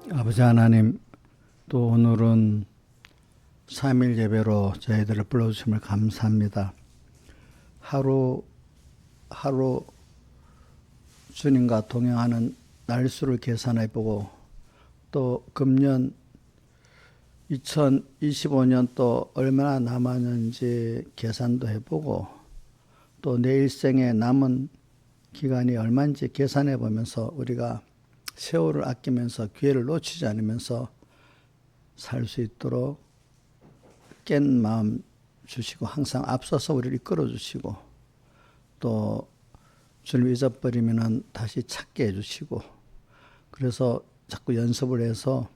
아버지 하나님, 또 오늘은 3일 예배로 저희들을 불러주심을 감사합니다. 하루 주님과 동행하는 날수를 계산해보고, 또 금년 2025년 또 얼마나 남았는지 계산도 해보고, 또 내 일생에 남은 기간이 얼마인지 계산해보면서 우리가 세월을 아끼면서 기회를 놓치지 않으면서 살 수 있도록 깬 마음 주시고, 항상 앞서서 우리를 이끌어 주시고, 또 주님 잊어버리면 다시 찾게 해주시고, 그래서 자꾸 연습을 해서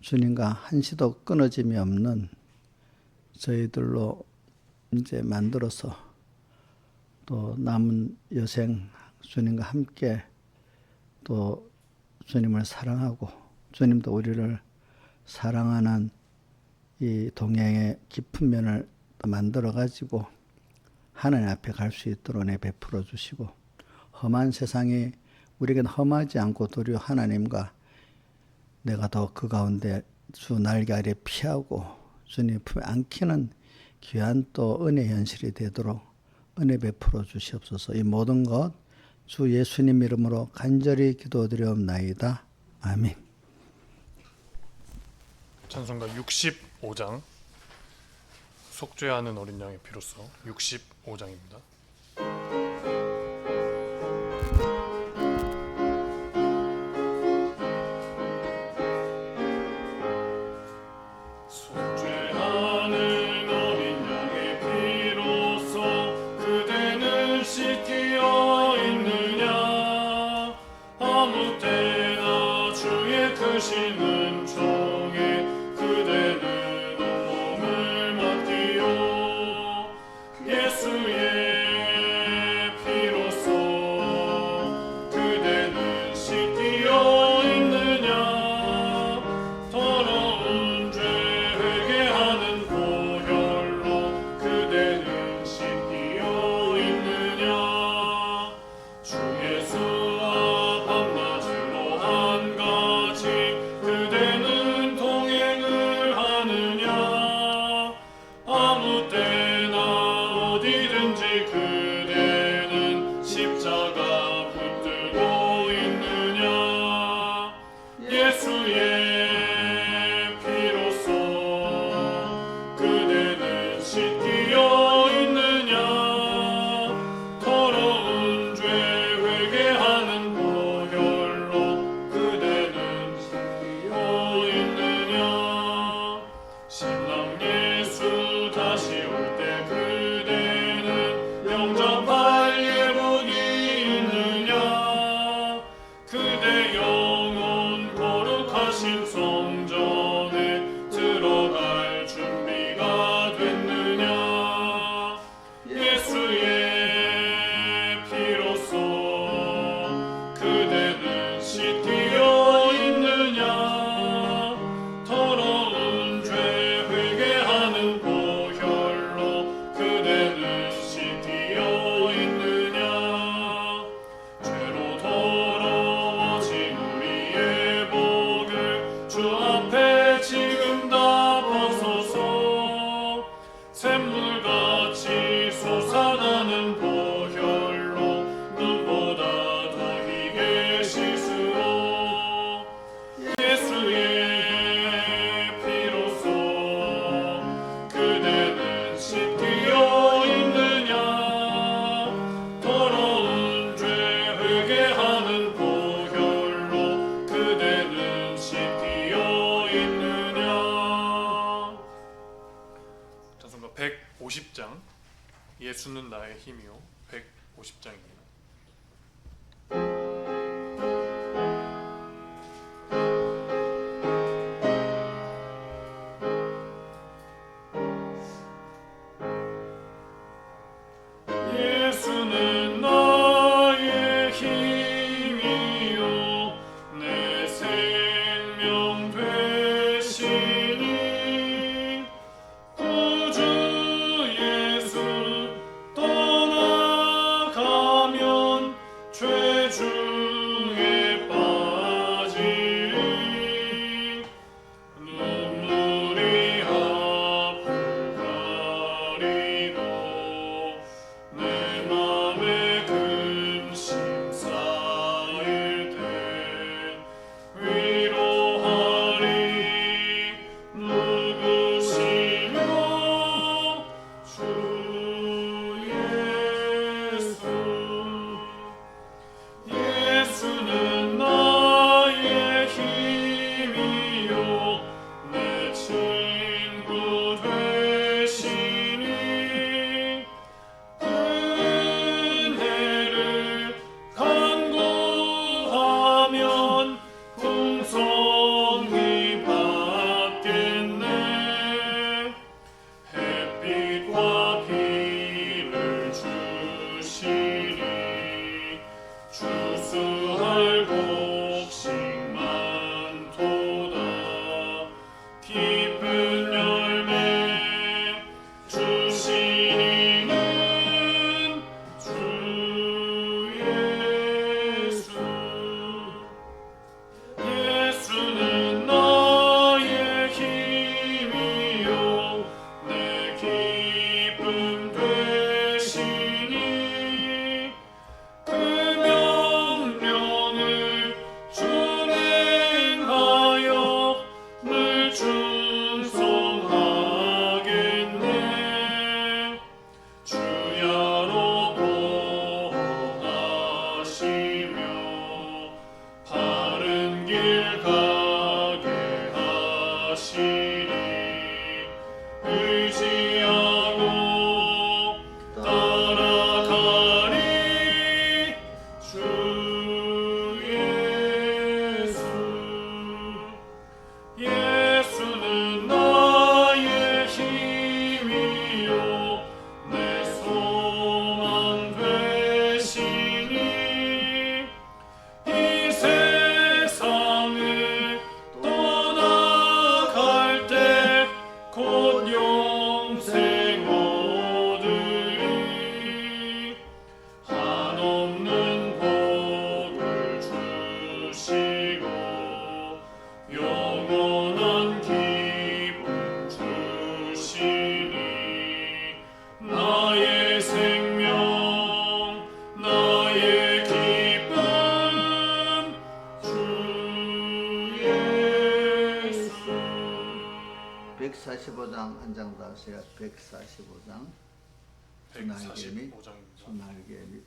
주님과 한시도 끊어짐이 없는 저희들로 이제 만들어서 또 남은 여생 주님과 함께 또 주님을 사랑하고 주님도 우리를 사랑하는 이 동행의 깊은 면을 만들어 가지고 하나님 앞에 갈 수 있도록 은혜 베풀어 주시고, 험한 세상이 우리에겐 험하지 않고 도리어 하나님과 내가 더 그 가운데 주 날개 아래 피하고 주님 품에 안기는 귀한 또 은혜 현실이 되도록 은혜 베풀어 주시옵소서. 이 모든 것 주 예수님 이름으로 간절히 기도드리옵나이다. 아멘. 찬송가 65장 속죄하는 어린 양의 피로써 65장입니다. 찬송가 150장 예수는 나의 힘이요 150장입니다. 구주 예수 떠나가며 145장 한 장 더 하세요. 145장. 145장입니다. 날개미.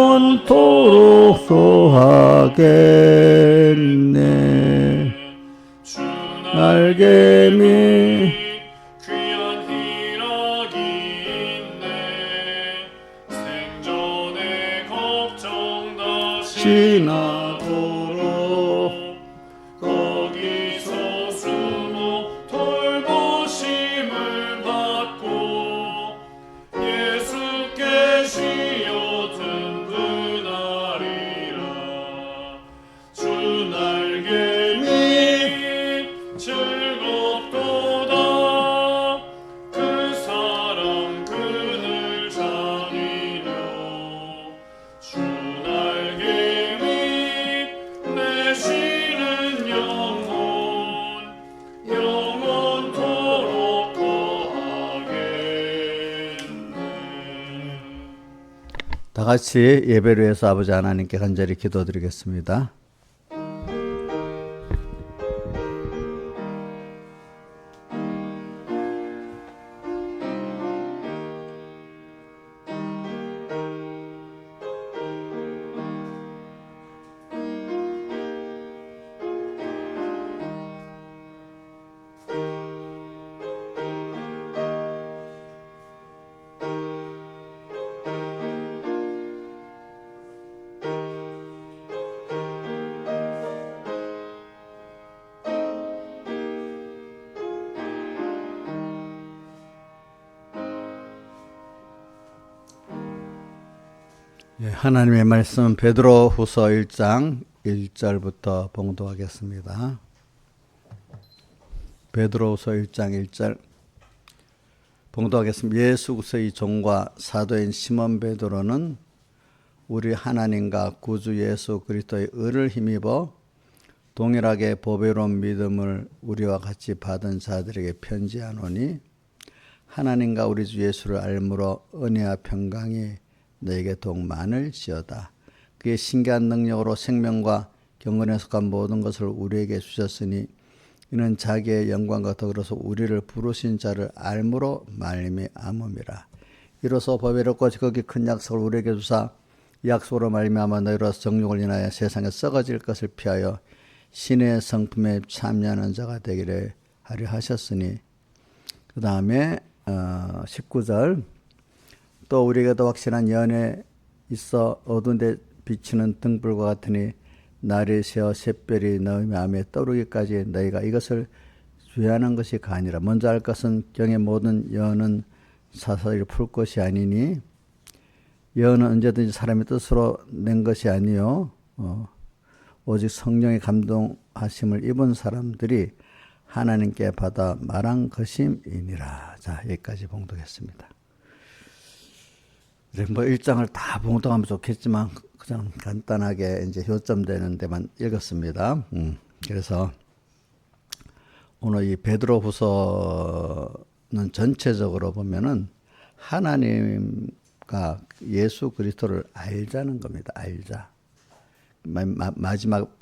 영원토록 소하겠네. 날개미 귀한 희락이 있네. 생전에 걱정 다 지나도록 거기서 숨어 돌보심을 받고 예수께 쉬어 든든하리라. 주 날개미 즐겁도다. 그 사람 그늘 자니려. 주 날개미 내 쉬는 영혼 영원토록 거하겠네. 다 같이 예배를 위해서 아버지 하나님께 간절히 기도드리겠습니다. 하나님의 말씀 베드로후서 1장 1절부터 봉독하겠습니다. 베드로후서 1장 1절 봉독하겠습니다. 예수 그리스도의 종과 사도인 시몬 베드로는 우리 하나님과 구주 예수 그리스도의 의를 힘입어 동일하게 보배로운 믿음을 우리와 같이 받은 자들에게 편지하노니 하나님과 우리 주 예수를 알므로 은혜와 평강이 너에게 더욱 많을지어다. 그의 신기한 능력으로 생명과 경건에 속한 모든 것을 우리에게 주셨으니 이는 자기의 영광과 더불어서 우리를 부르신 자를 알므로 말미암음이라. 이로써 보배롭고 지극히 큰 약속을 우리에게 주사 이 약속으로 말미암아 너희로서 정욕을 인하여 세상에 썩어질 것을 피하여 신의 성품에 참여하는 자가 되기를 하려 하셨으니. 그 다음에 19절 또 우리에게도 확실한 연에 있어 어두운 데 비치는 등불과 같으니 날이 새어 샛별이 너희 마음에 떠오르기까지 너희가 이것을 주의하는 것이 가니라. 먼저 할 것은 경의 모든 연은 사사를 풀 것이 아니니 예언은 언제든지 사람의 뜻으로 낸 것이 아니요 오직 성령의 감동하심을 입은 사람들이 하나님께 받아 말한 것임이니라. 자, 여기까지 봉독했습니다. 뭐 1장을 다 봉독하면 좋겠지만 그냥 간단하게 이제 효점되는 데만 읽었습니다. 그래서 오늘 이 베드로후서는 전체적으로 보면은 하나님과 예수 그리스도를 알자는 겁니다. 알자. 마지막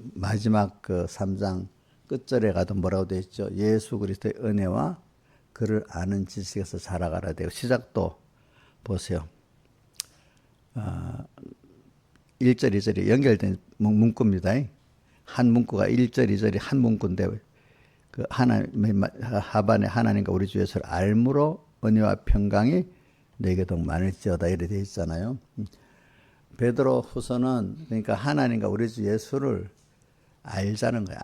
그 3장 끝절에 가도 뭐라고 되어 있죠? 예수 그리스도의 은혜와 그를 아는 지식에서 자라가라 되고 시작도 보세요. 1절, 2절이 연결된 문구입니다. 한 문구가 1절, 2절이 한 문구인데 그 하반에 하나님과 우리 주 예수를 알므로 은혜와 평강이 내게 더욱 많을지어다 이렇게 되어 있잖아요. 베드로 후서는 그러니까 하나님과 우리 주 예수를 알자는 거예요.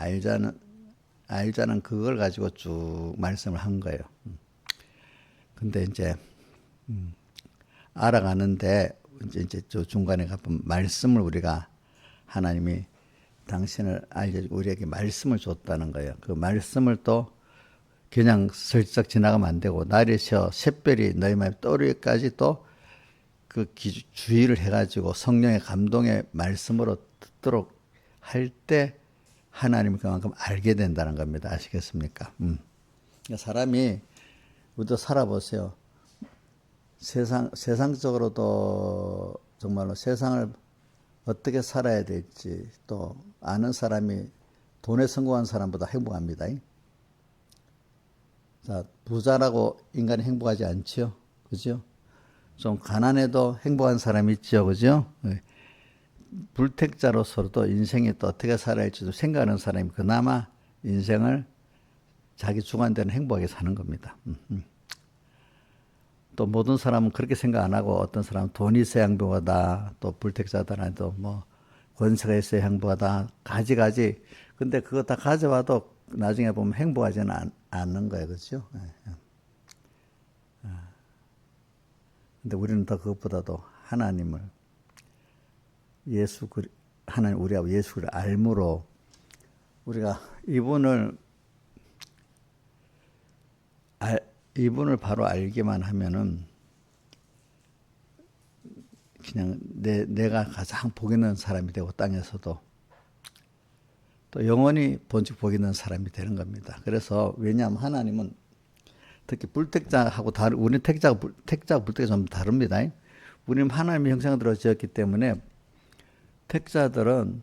알자는 그걸 가지고 쭉 말씀을 한 거예요. 근데 이제 알아가는데 이제 저 중간에 가면 말씀을 우리가 하나님이 당신을 알려주고 우리에게 말씀을 줬다는 거예요. 그 말씀을 또 그냥 슬쩍 지나가면 안 되고 날이 새 샛별이 너희 마음에 떠오르기까지 또 그 주의를 해가지고 성령의 감동의 말씀으로 듣도록 할 때 하나님을 그만큼 알게 된다는 겁니다. 아시겠습니까? 사람이 우리도 살아보세요. 세상적으로도 정말로 세상을 어떻게 살아야 될지 또 아는 사람이 돈에 성공한 사람보다 행복합니다. 자, 부자라고 인간이 행복하지 않지요? 그죠? 좀 가난해도 행복한 사람이 있죠? 그죠? 불택자로서도 인생이 또 어떻게 살아야 할지도 생각하는 사람이 그나마 인생을 자기 주관대로 행복하게 사는 겁니다. 또 모든 사람은 그렇게 생각 안 하고 어떤 사람은 돈이 있어야 행복하다. 또 불택자들한테도 뭐 권세가 있어야 행복하다. 가지. 근데 그거 다 가져와도 나중에 보면 행복하지는 않는 거예요. 그렇죠? 근데 우리는 더 그것보다도 하나님을 하나님 우리하고 예수를 알므로 우리가 이분을 바로 알기만 하면은 그냥 내가 가장 복 있는 사람이 되고 땅에서도 또 영원히 본즉 복 있는 사람이 되는 겁니다. 그래서 왜냐하면 하나님은 특히 불택자하고 우리는 택자하고 불택자 좀 다릅니다. 우리는 하나님의 형상대로 지었기 때문에 택자들은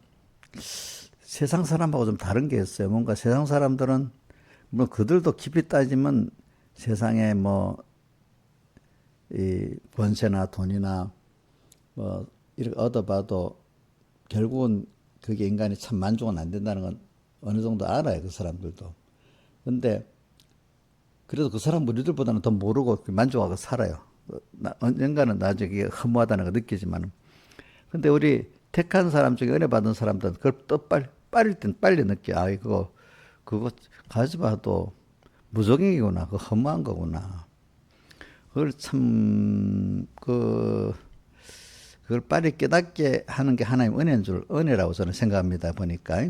세상 사람하고 좀 다른 게 있어요. 뭔가 세상 사람들은 뭐 그들도 깊이 따지면 세상에 뭐 이 권세나 돈이나 뭐 이렇게 얻어봐도 결국은 그게 인간이 참 만족은 안 된다는 건 어느 정도 알아요. 그 사람들도. 근데 그래도 그 사람 우리들보다는 더 모르고 만족하고 살아요. 언젠가는 나중에 허무하다는 걸 느끼지만. 근데 우리 택한 사람 중에 은혜 받은 사람들은 그걸 또 빨리 느껴. 아, 그거 가져봐도 무적행이구나. 그거 허무한 거구나. 그걸 그걸 빨리 깨닫게 하는 게 하나님 은혜라고 저는 생각합니다. 보니까.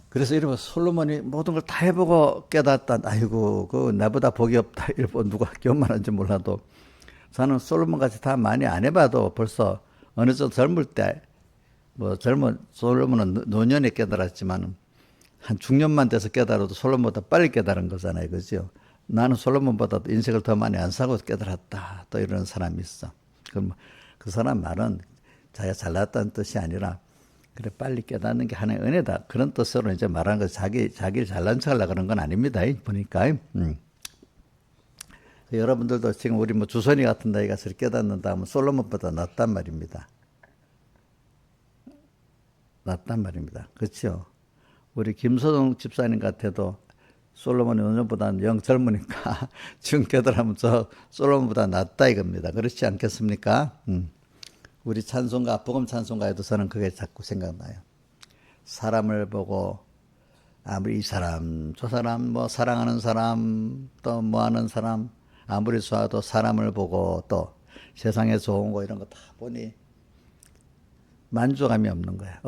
그래서 이러면 솔로몬이 모든 걸 다 해보고 깨닫다. 아이고, 나보다 복이 없다. 이러고 누가 교만한지 몰라도. 저는 솔로몬 같이 다 많이 안 해봐도 벌써 어느 정도 젊을 때, 솔로몬은 노년에 깨달았지만 한 중년만 돼서 깨달아도 솔로몬보다 빨리 깨달은 거잖아요. 그죠? 나는 솔로몬보다도 인생을 더 많이 안 사고 깨달았다. 또 이런 사람이 있어. 그럼 그 사람 말은 자기가 잘났다는 뜻이 아니라 그래 빨리 깨닫는 게 하나의 은혜다. 그런 뜻으로 이제 말하는 거 자기를 잘난 척하려고 그런 건 아닙니다. 보니까. 여러분들도 지금 우리 뭐 주선이 같은 나이가 깨닫는다 하면 솔로몬보다 낫단 말입니다. 그렇죠? 우리 김소동 집사님 같아도 솔로몬이 오늘보다는 영 젊으니까 지금 깨달으면 저 솔로몬보다 낫다 이겁니다. 그렇지 않겠습니까? 우리 찬송가, 복음 찬송가에도 저는 그게 자꾸 생각나요. 사람을 보고 아무리 이 사람, 저 사람, 뭐 사랑하는 사람, 또 뭐 하는 사람 아무리 좋아도 사람을 보고 또 세상에 좋은 거 이런 거 다 보니 만족감이 없는 거야.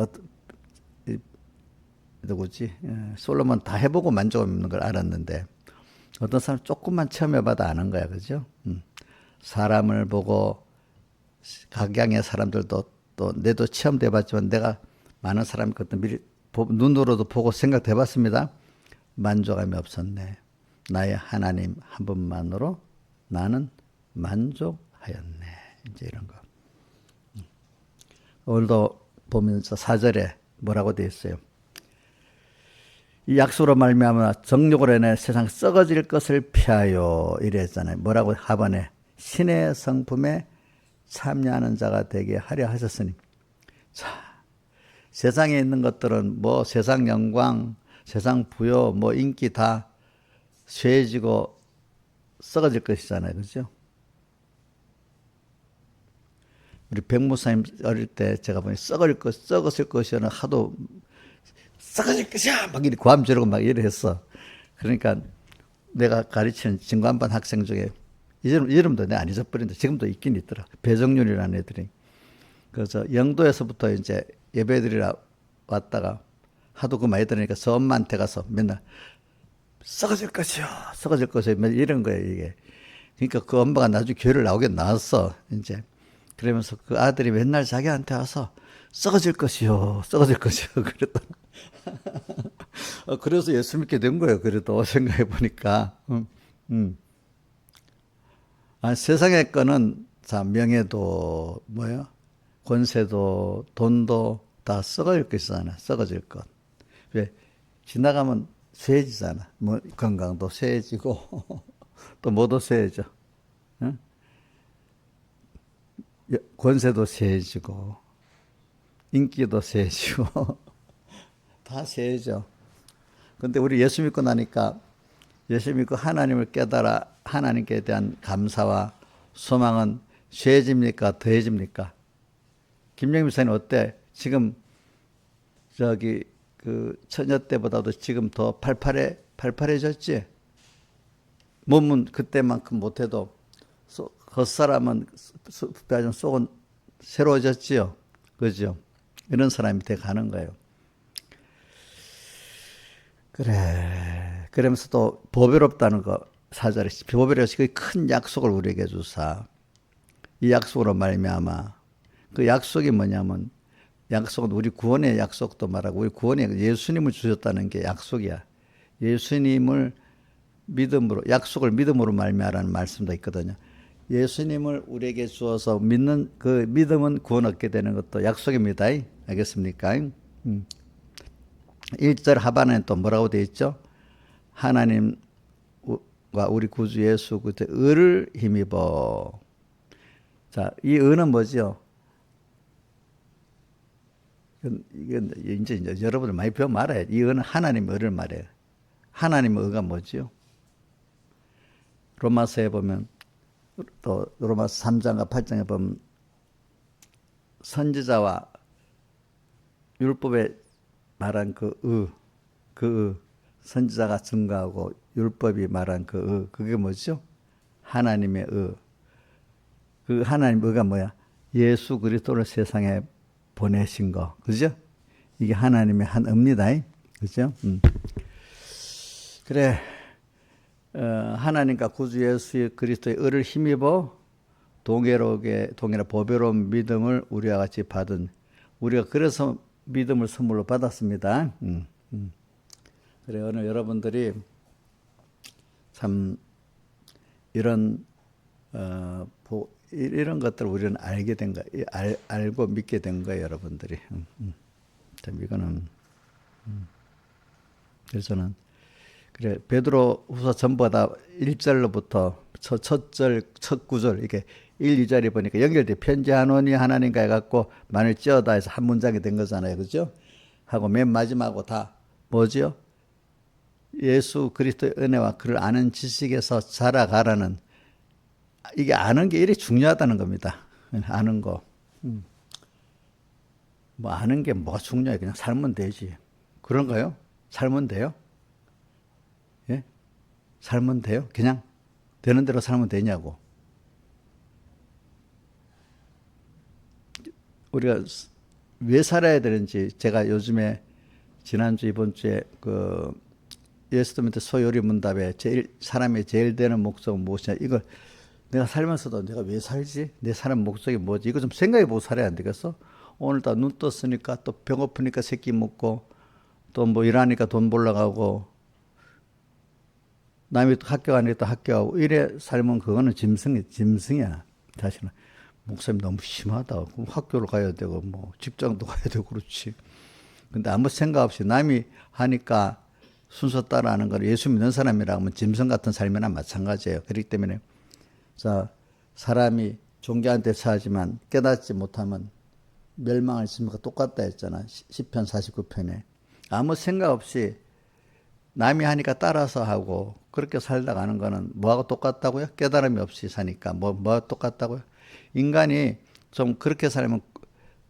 누구지? 솔로몬 다 해보고 만족감 없는 걸 알았는데 어떤 사람 조금만 체험해봐도 아는 거야, 그죠? 사람을 보고 각양의 사람들도 또 내도 체험돼봤지만 내가 많은 사람이 그것도 미리 눈으로도 보고 생각해봤습니다. 만족감이 없었네. 나의 하나님 한 분만으로 나는 만족하였네. 이제 이런 거. 오늘도 보면서 4절에 뭐라고 되어 있어요? 이 약속으로 말미암아 정욕으로 인해 세상 썩어질 것을 피하여 이랬잖아요. 뭐라고 하반에 신의 성품에 참여하는 자가 되게 하려 하셨으니. 자, 세상에 있는 것들은 뭐 세상 영광, 세상 부여, 뭐 인기 다 쇠해지고 썩어질 것이잖아요. 그죠? 우리 백무사님 어릴 때 제가 보니 썩었을 것이라는 하도 썩어질 것이야! 막 이렇게 고함 지르고 막 이래 했어. 그러니까 내가 가르치는 진관반 학생 중에 이름도 내가 안 잊어버린다. 지금도 있긴 있더라. 배정윤이라는 애들이. 그래서 영도에서부터 이제 예배드리러 왔다가 하도 그 많이 들으니까 엄마한테 가서 맨날 썩어질 것이요. 썩어질 것이요. 이런 거예요, 이게. 그러니까 그 엄마가 나중에 교회를 나오게 나왔어, 이제. 그러면서 그 아들이 맨날 자기한테 와서 썩어질 것이요. 썩어질 것이요. 그랬다. 그래서 예수 믿게 된 거예요. 그래도 생각해 보니까. 세상의 거는 자, 명예도 뭐예요? 권세도 돈도 다 썩어질 것이잖아. 썩어질 것. 왜? 지나가면 쇠해지잖아. 뭐 건강도 쇠해지고 또 뭐도 쇠해져. 응? 권세도 쇠해지고 인기도 쇠해지고 다 쇠해져. 근데 우리 예수 믿고 나니까 예수 믿고 하나님을 깨달아 하나님께 대한 감사와 소망은 쇠해집니까? 더해집니까? 김영민 목사님 어때? 지금 저기 그 처녀 때보다도 지금 더 팔팔해졌지? 몸은 그때만큼 못해도 겉사람은 좀 속은 새로워졌지요. 그죠? 이런 사람이 돼 가는 거예요. 그래. 그러면서 또 보배롭다는 거 4절에 보배로워서 그 큰 약속을 우리에게 주사 이 약속으로 말미암아 그 약속이 뭐냐면 약속은 우리 구원의 약속도 말하고 우리 구원의 예수님을 주셨다는 게 약속이야. 예수님을 믿음으로 약속을 믿음으로 말미암아라는 말씀도 있거든요. 예수님을 우리에게 주어서 믿는 그 믿음은 구원 얻게 되는 것도 약속입니다. 알겠습니까? 1절 하반에는 또 뭐라고 되어 있죠? 하나님과 우리 구주 예수 그리스도의 의를 힘입어. 자, 이 의는 뭐죠? 이건 이제 여러분들 많이 배워 말아요. 이 의는 하나님의 의를 말해요. 하나님의 의가 뭐죠? 로마서에 보면 또 로마서 3장과 8장에 보면 선지자와 율법에 말한 그 선지자가 증거하고 율법이 말한 그게 뭐죠? 하나님의 의. 그 하나님의 의가 뭐야? 예수 그리스도를 세상에 보내신 거. 그죠? 이게 하나님의 한 의입니다. 그죠? 그래. 하나님과 구주 예수 그리스도의 의를 힘입어 동일한 보배로운 믿음을 우리와 같이 받은 우리가 그래서 믿음을 선물로 받았습니다. 그래 오늘 여러분들이 참 이런 이런 것들을 우리는 알게 된 거, 알고 믿게 된 거예요, 여러분들이. 참 이거는 그래서는 그래 베드로후서 전부 다 1절로부터 첫 구절 이렇게 1, 2절이 보니까 연결돼 편지하노니 하나님과 해갖고 만일 찌어다 해서 한 문장이 된 거잖아요, 그죠? 하고 맨 마지막으로 다 뭐지요? 예수 그리스도의 은혜와 그를 아는 지식에서 자라가라는 이게 아는 게 이렇게 중요하다는 겁니다. 아는 거. 뭐 아는 게 뭐가 중요해? 그냥 살면 되지. 그런가요? 살면 돼요? 예? 살면 돼요? 그냥 되는 대로 살면 되냐고. 우리가 왜 살아야 되는지 제가 요즘에 지난주 이번 주에 그 예수님한테 소요리 문답에 사람의 제일 되는 목적은 무엇이냐 이걸 내가 살면서도 내가 왜 살지? 내 사는 목적이 뭐지? 이거 좀 생각해 보고 살아야 안 되겠어? 오늘 다 눈 떴으니까 또 배고프니까 새끼 먹고 또 뭐 일하니까 돈 벌러 가고 남이 또 학교 가니까 또 학교 가고 이래 살면 그거는 짐승이야. 사실은 목사님 너무 심하다. 그럼 학교를 가야 되고 뭐 직장도 가야 되고 그렇지. 근데 아무 생각 없이 남이 하니까 순서 따라하는 걸 예수 믿는 사람이라고 하면 짐승 같은 삶이나 마찬가지예요. 그렇기 때문에 자 사람이 종교한테 사지만 깨닫지 못하면 멸망할 심과 똑같다 했잖아. 시편 49편에. 아무 생각 없이 남이 하니까 따라서 하고 그렇게 살다 가는 거는 뭐하고 똑같다고요? 깨달음이 없이 사니까 뭐가 똑같다고요? 인간이 좀 그렇게 살면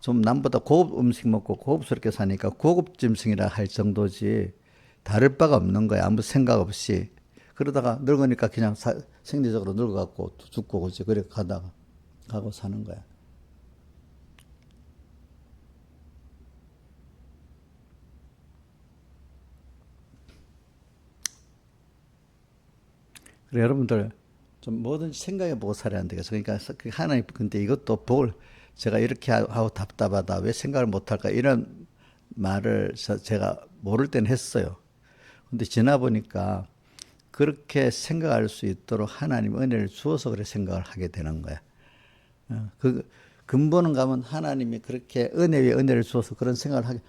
좀 남보다 고급 음식 먹고 고급스럽게 사니까 고급 짐승이라 할 정도지 다를 바가 없는 거야. 아무 생각 없이. 그러다가 늙으니까 그냥 생리적으로 늙어갖고 죽고 그지. 그래 가다가 가고 사는 거야. 그래 여러분들 좀 뭐든지 생각해보고 살아야 안 되겠어. 그러니까 하나님 근데 이것도 복을 제가 이렇게 하고 답답하다 왜 생각을 못할까 이런 말을 제가 모를 땐 했어요. 근데 지나 보니까 그렇게 생각할 수 있도록 하나님 은혜를 주어서 그래 생각을 하게 되는 거야. 그 근본은 가면 하나님이 그렇게 은혜 위에 은혜를 주어서 그런 생각을 하게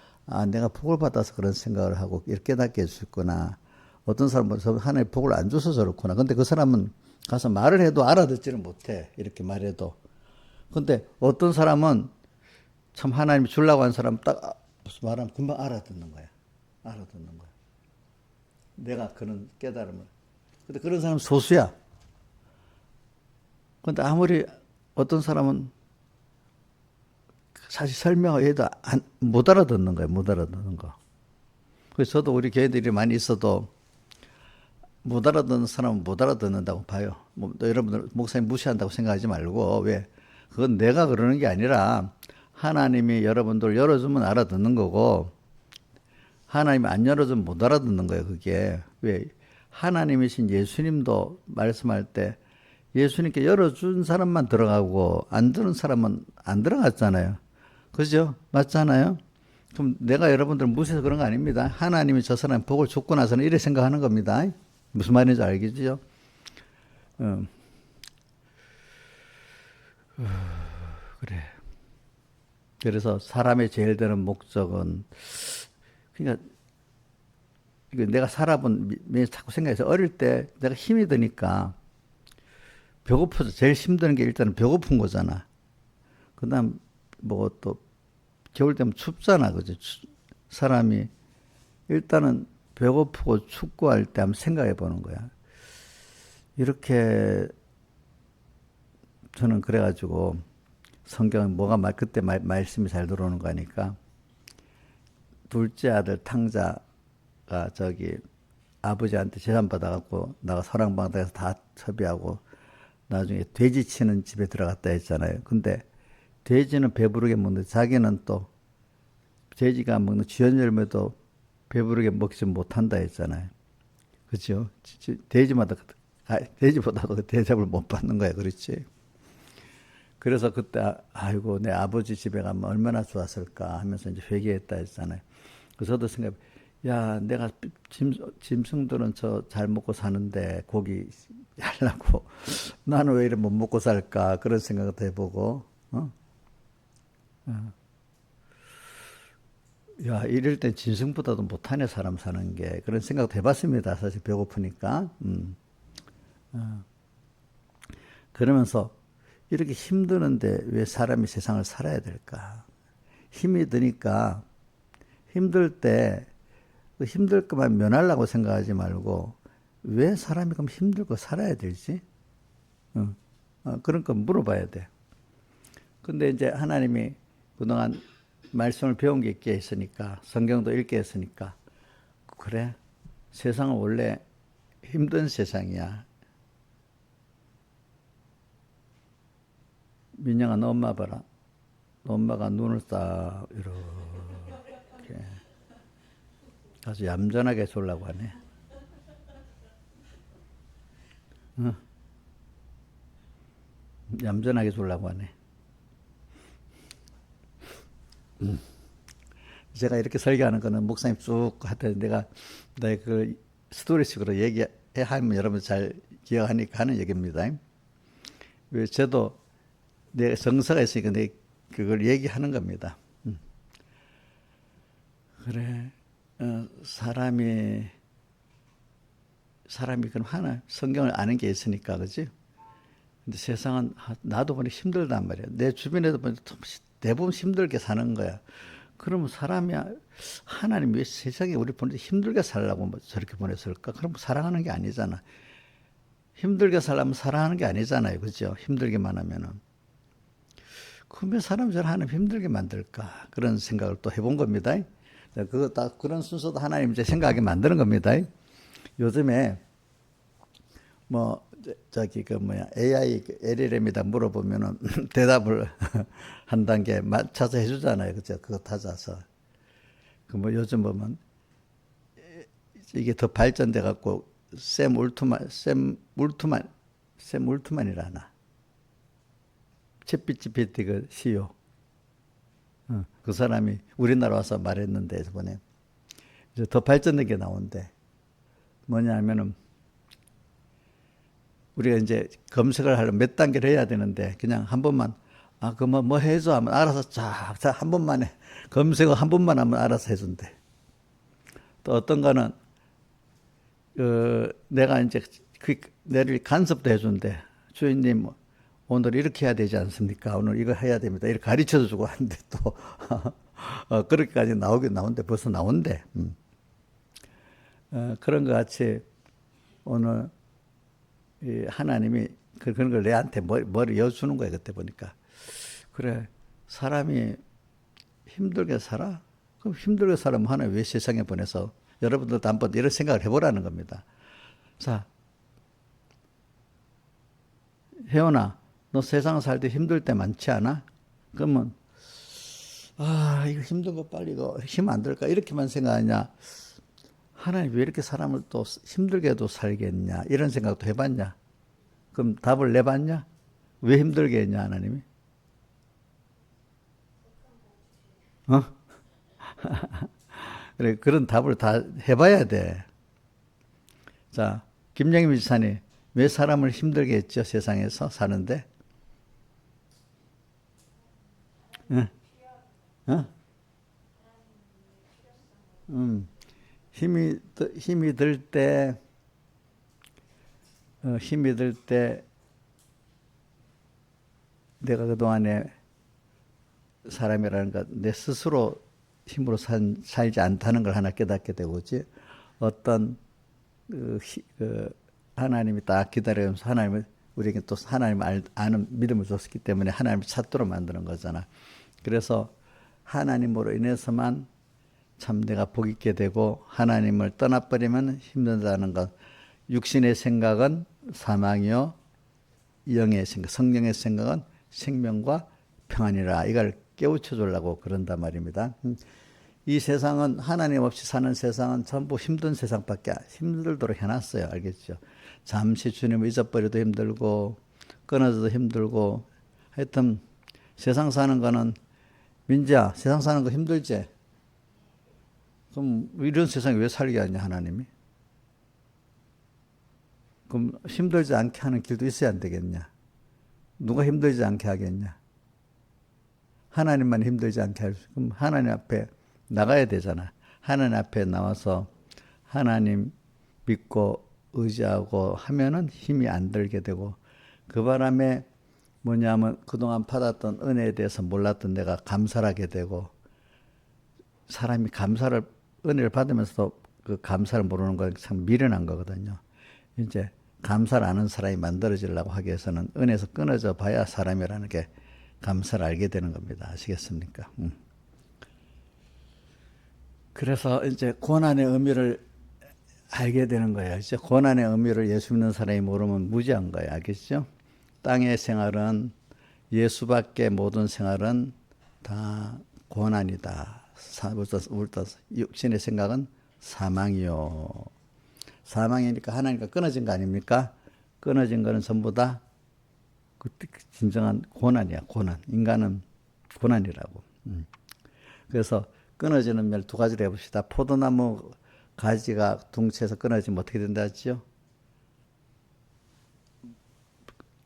내가 복을 받아서 그런 생각을 하고 이렇게 깨닫게 해줬구나. 어떤 사람은 하나님 복을 안 줘서 저렇구나. 근데 그 사람은 가서 말을 해도 알아듣지는 못해. 이렇게 말해도. 근데 어떤 사람은 참 하나님이 주려고 한 사람 딱 무슨 말하면 금방 알아듣는 거야. 알아듣는 거야. 내가 그런 깨달음을. 근데 그런 사람은 소수야. 근데 아무리 어떤 사람은 사실 설명을 해도 못 알아듣는 거야. 못 알아듣는 거. 그래서 저도 우리 교회들이 많이 있어도 못 알아듣는 사람은 못 알아듣는다고 봐요. 여러분들 목사님 무시한다고 생각하지 말고 왜? 그건 내가 그러는 게 아니라 하나님이 여러분들 열어주면 알아듣는 거고 하나님이 안 열어주면 못 알아듣는 거예요. 그게 왜? 하나님이신 예수님도 말씀할 때 예수님께 열어준 사람만 들어가고 안 들은 사람은 안 들어갔잖아요. 그죠? 맞잖아요? 그럼 내가 여러분들 무시해서 그런 거 아닙니다. 하나님이 저 사람 복을 줬고 나서는 이래 생각하는 겁니다. 무슨 말인지 알겠죠? 그래. 그래서 사람의 제일 되는 목적은 그러니까 내가 살아본 자꾸 생각해서 어릴 때 내가 힘이 드니까 배고파서 제일 힘드는 게 일단은 배고픈 거잖아. 그다음 뭐 또 겨울 되면 춥잖아, 그죠? 사람이 일단은 배고프고 춥고 할 때 한번 생각해 보는 거야. 이렇게 저는 그래가지고 성경 뭐가 그때 말씀이 잘 들어오는 거니까 둘째 아들 탕자가 저기 아버지한테 재산 받아갖고 나가 서랑방당에서 다 첩이하고 나중에 돼지 치는 집에 들어갔다 했잖아요. 근데 돼지는 배부르게 먹는데 자기는 또 돼지가 먹는 쥐연 열매도 배부르게 먹지 못한다 했잖아요. 그렇죠? 돼지보다도 대접을 못 받는 거야. 그렇지? 그래서 그때 아이고 내 아버지 집에 가면 얼마나 좋았을까 하면서 이제 회개했다 했잖아요. 그래서 저도 생각, 야 내가 짐승들은 저 잘 먹고 사는데 고기 하려고 나는 왜 이래 못 먹고 살까 그런 생각도 해보고 야 이럴 땐 짐승보다도 못하네 사람 사는 게 그런 생각도 해봤습니다. 사실 배고프니까 그러면서 이렇게 힘드는데 왜 사람이 세상을 살아야 될까? 힘이 드니까 힘들 때 힘들 것만 면하려고 생각하지 말고 왜 사람이 그럼 힘들고 살아야 되지? 그런 거 물어봐야 돼. 근데 이제 하나님이 그동안 말씀을 배운 게 있게 했으니까 성경도 읽게 했으니까 그래 세상은 원래 힘든 세상이야. 민영아 너 엄마 봐라. 엄마가 눈을 딱 이렇게 아주 얌전하게 졸라고 하네. 어? 얌전하게 졸라고 하네. 제가 이렇게 설교하는 거는 목사님 쭉 하더니 내가 그 스토리식으로 얘기하면 여러분 잘 기억하니까 하는 얘기입니다. 왜 저도 내 정서가 있으니까 내 그걸 얘기하는 겁니다. 그래, 사람이 그럼 하나 성경을 아는 게 있으니까 그지? 근데 세상은 나도 보니 힘들단 말이야. 내 주변에도 보니 대부분 힘들게 사는 거야. 그러면 사람이 하나님 왜 세상에 우리 보내 힘들게 살라고 뭐 저렇게 보냈을까? 그럼 사랑하는 게 아니잖아. 힘들게 살려면 사랑하는 게 아니잖아요. 그죠? 힘들게만 하면은. 그럼 왜 사람 저를 하나님 힘들게 만들까? 그런 생각을 또 해본 겁니다. 그거 다 그런 순서도 하나님 제 생각하게 만드는 겁니다. 요즘에 뭐 저기 그 뭐야 AI LLM이다 물어보면은 대답을 한 단계 맞춰서 해주잖아요. 그죠? 그거 찾아서. 그 뭐 요즘 보면 이게 더 발전돼 갖고 샘 울트만이라나. 챗GPT 그 CEO. 그 사람이 우리나라 와서 말했는데 저번에 이제 더 발전된 게 나온대. 뭐냐면은 우리가 이제 검색을 하려면 몇 단계를 해야 되는데 그냥 한 번만 그 뭐 해줘 하면 알아서 쫙 한 번만 해. 검색을 한 번만 하면 알아서 해준대. 또 어떤 거는 내가 이제 내를 간섭도 해준대. 주인님 오늘 이렇게 해야 되지 않습니까? 오늘 이거 해야 됩니다. 이렇게 가르쳐 주고 하는데 또 그렇게까지 나오긴 나온대. 벌써 나온대. 그런 것 같이 오늘 하나님이 그런 걸 내한테 머리 여주는 거야. 그때 보니까. 그래, 사람이 힘들게 살아? 그럼 힘들게 살면 하나님 왜 세상에 보내서 여러분들도 한번 이런 생각을 해보라는 겁니다. 자, 혜원아, 너 세상 살 때 힘들 때 많지 않아? 그러면 이거 힘든 거 빨리 이거 힘 안 들까? 이렇게만 생각하냐? 하나님 왜 이렇게 사람을 또 힘들게도 살겠냐? 이런 생각도 해봤냐? 그럼 답을 내봤냐? 왜 힘들게 했냐, 하나님이? 그래, 그런 답을 다 해봐야 돼. 자, 김영임 지사님, 왜 사람을 힘들게 했죠? 세상에서 사는데? 힘이 들 때, 내가 그동안에 사람이라는 것, 내 스스로 힘으로 살지 않다는 걸 하나 깨닫게 되고지. 어떤 하나님이 딱 기다리면서 하나님을 우리에게 또 하나님을 아는 믿음을 줬기 때문에 하나님을 찾도록 만드는 거잖아. 그래서 하나님으로 인해서만 참 내가 복 있게 되고 하나님을 떠나버리면 힘들다는 것. 육신의 생각은 사망이요, 영의 생각, 성령의 생각은 생명과 평안이라. 이걸 깨우쳐 주려고 그런단 말입니다. 이 세상은 하나님 없이 사는 세상은 전부 힘든 세상밖에 힘들도록 해놨어요. 알겠죠? 잠시 주님을 잊어버려도 힘들고 끊어져도 힘들고 하여튼 세상 사는 거는 민지야, 세상 사는 거 힘들지? 그럼 이런 세상에 왜 살게 하냐 하나님이? 그럼 힘들지 않게 하는 길도 있어야 안 되겠냐? 누가 힘들지 않게 하겠냐? 하나님만 힘들지 않게 할 수. 그럼 하나님 앞에 나가야 되잖아. 하나님 앞에 나와서 하나님 믿고 의지하고 하면은 힘이 안 들게 되고, 그 바람에 뭐냐면 그동안 받았던 은혜에 대해서 몰랐던 내가 감사하게 되고, 사람이 은혜를 받으면서 그 감사를 모르는 건 참 미련한 거거든요. 이제 감사를 아는 사람이 만들어지려고 하기 위해서는 은혜에서 끊어져 봐야 사람이라는 게 감사를 알게 되는 겁니다. 아시겠습니까? 그래서 이제 고난의 의미를 알게 되는 거예요. 이제 고난의 의미를 예수 믿는 사람이 모르면 무지한 거예요. 알겠죠? 땅의 생활은, 예수밖에 모든 생활은 다 고난이다. 우리도 육신의 생각은 사망이요. 사망이니까 하나님과 끊어진 거 아닙니까? 끊어진 거는 전부 다 진정한 고난이야. 고난. 인간은 고난이라고. 그래서 끊어지는 멸 두 가지를 해봅시다. 포도나무 가지가 둥치에서 끊어지면 어떻게 된다 했죠?